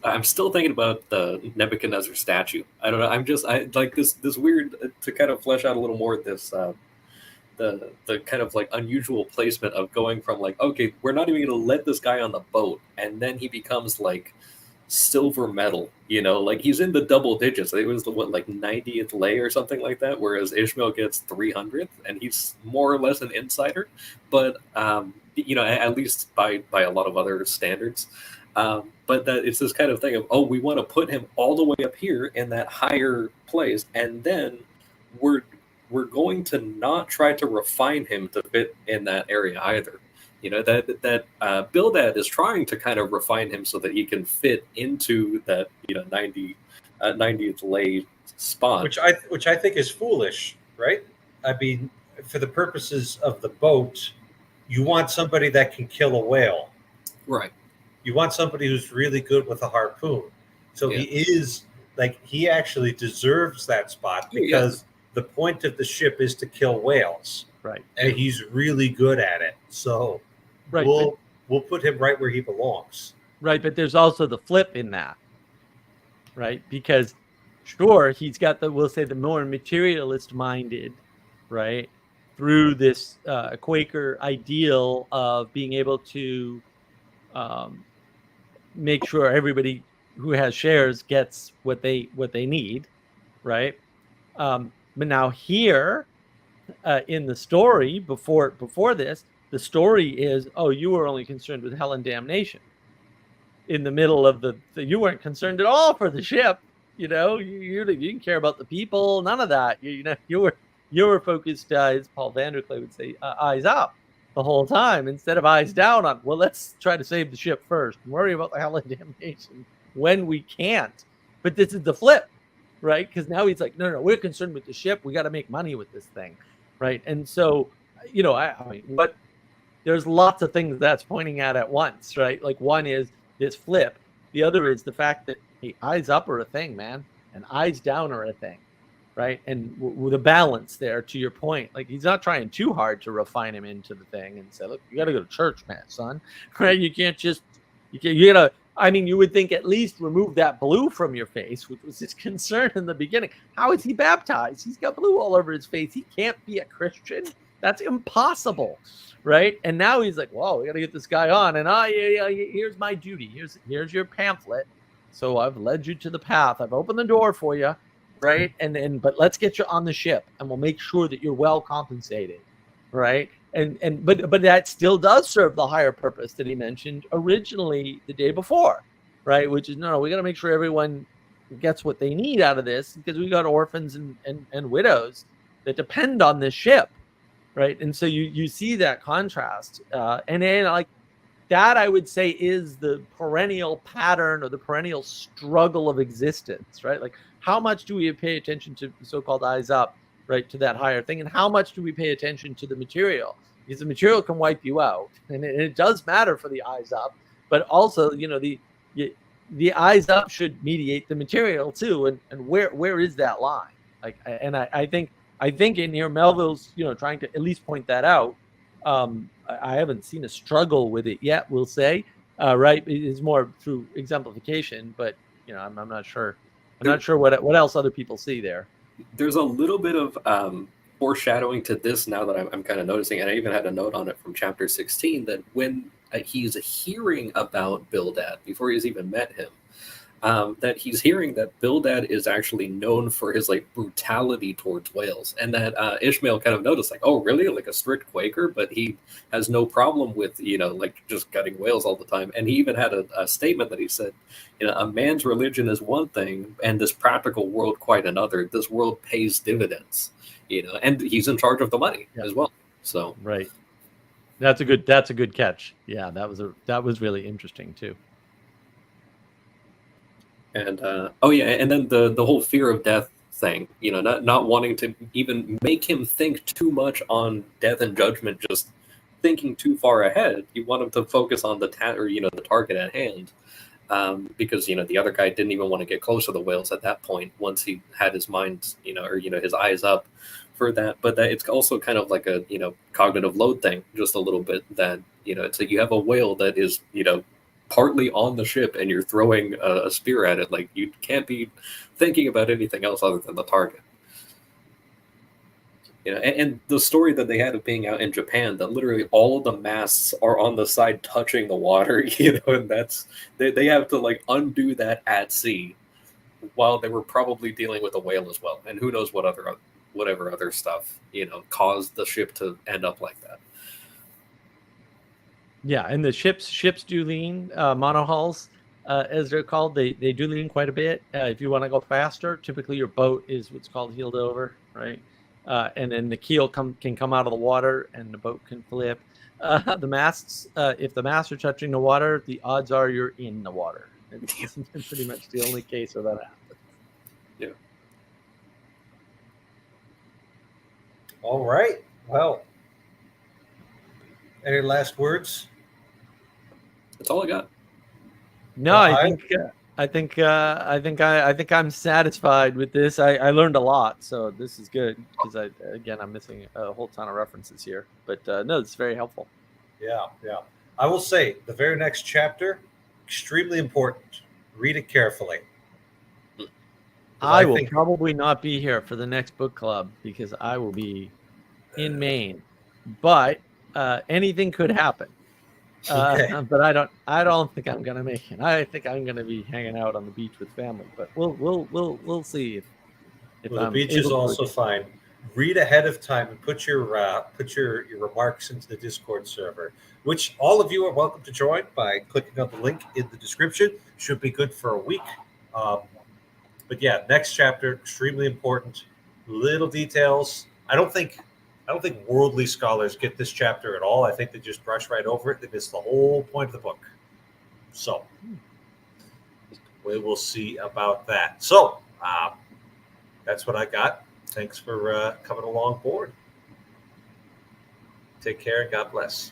I'm still thinking about the Nebuchadnezzar statue. I don't know. I like this weird to kind of flesh out a little more this the kind of like unusual placement of going from like, okay, we're not even going to let this guy on the boat, and then he becomes like silver medal, like he's in the double digits. It was the like 90th lay or something like that, whereas Ishmael gets 300th, and he's more or less an insider, but at least by a lot of other standards. But that it's this kind of thing of, we want to put him all the way up here in that higher place, and then we're going to not try to refine him to fit in that area either. That Bildad is trying to kind of refine him so that he can fit into that 90th lay spot, which I think is foolish, right? I mean, for the purposes of the boat, you want somebody that can kill a whale, right? You want somebody who's really good with a harpoon. So he actually deserves that spot because the point of the ship is to kill whales, right? And he's really good at it. So. Right, we'll put him right where he belongs. Right, but there's also the flip in that, right? Because sure, he's got we'll say the more materialist minded, right, through this Quaker ideal of being able to make sure everybody who has shares gets what they need, right? But now here in the story before this. The story is, you were only concerned with hell and damnation. In the middle of you weren't concerned at all for the ship. You didn't care about the people, none of that. You were focused, as Paul Vanderklay would say, eyes up the whole time instead of eyes down on, well, let's try to save the ship first and worry about the hell and damnation when we can't. But this is the flip, right? Because now he's like, no, we're concerned with the ship. We got to make money with this thing, right? And so, there's lots of things that's pointing at once, right? Like one is this flip. The other is the fact that eyes up are a thing, man, and eyes down are a thing, right? And with a balance there, to your point, like he's not trying too hard to refine him into the thing and say, look, you got to go to church, man, son, right? You can't just, you gotta, you would think at least remove that blue from your face, which was his concern in the beginning. How is he baptized? He's got blue all over his face. He can't be a Christian. That's impossible. Right. And now he's like, whoa, we got to get this guy on. And here's my duty. Here's your pamphlet. So I've led you to the path. I've opened the door for you. Right. But let's get you on the ship and we'll make sure that you're well compensated. Right. But that still does serve the higher purpose that he mentioned originally the day before. Right. Which is, no, we got to make sure everyone gets what they need out of this because we got orphans and widows that depend on this ship. Right. And so you see that contrast. And then like that, I would say, is the perennial pattern or the perennial struggle of existence. Right. Like how much do we pay attention to the so-called eyes up, right, to that higher thing? And how much do we pay attention to the material? Because the material can wipe you out. And it does matter for the eyes up. But also, the eyes up should mediate the material, too. And where is that line? Like, and I think in here, Melville's, trying to at least point that out. I haven't seen a struggle with it yet, we'll say, right? It's more through exemplification, but, I'm not sure. I'm not sure what else other people see there. There's a little bit of foreshadowing to this now that I'm kind of noticing, and I even had a note on it from chapter 16, that when he's hearing about Bildad, before he's even met him, that he's hearing that Bildad is actually known for his like brutality towards whales, and that Ishmael kind of noticed like, oh really, like a strict Quaker, but he has no problem with like just gutting whales all the time. And he even had a statement that he said, a man's religion is one thing and this practical world quite another. This world pays dividends, and he's in charge of the money as well. So right, that's a good catch. Yeah, that was really interesting too. And and then the whole fear of death thing, not wanting to even make him think too much on death and judgment just thinking too far ahead. You want him to focus on the the target at hand, because the other guy didn't even want to get close to the whales at that point. Once he had his mind, or his eyes up for that. But that it's also kind of like a cognitive load thing, just a little bit. That it's like you have a whale that is partly on the ship, and you're throwing a spear at it. Like, you can't be thinking about anything else other than the target. And the story that they had of being out in Japan, that literally all of the masts are on the side touching the water, and that's they have to like undo that at sea, while they were probably dealing with a whale as well, and who knows whatever other stuff caused the ship to end up like that. Yeah, and the ships do lean, monohulls, as they're called. They do lean quite a bit. If you want to go faster, typically your boat is what's called heeled over, right? And then the keel can come out of the water, and the boat can flip. The masts, if the masts are touching the water, the odds are you're in the water. It's pretty much the only case where that happens. Yeah. All right. Well, any last words? That's all I got. No, I think I'm satisfied with this. I learned a lot, so this is good, because I'm missing a whole ton of references here. But no, it's very helpful. Yeah. I will say the very next chapter, extremely important. Read it carefully. I will probably not be here for the next book club because I will be in Maine, but anything could happen. Okay. But I don't think I'm gonna make it. I think I'm gonna be hanging out on the beach with family. But we'll see if the beach is also fine. Read ahead of time and put your remarks into the Discord server, which all of you are welcome to join by clicking on the link in the description. Should be good for a week. But yeah, next chapter, extremely important. Little details. I don't think worldly scholars get this chapter at all. I think they just brush right over it. They miss the whole point of the book. So we will see about that. So that's what I got. Thanks for coming along board. Take care and God bless.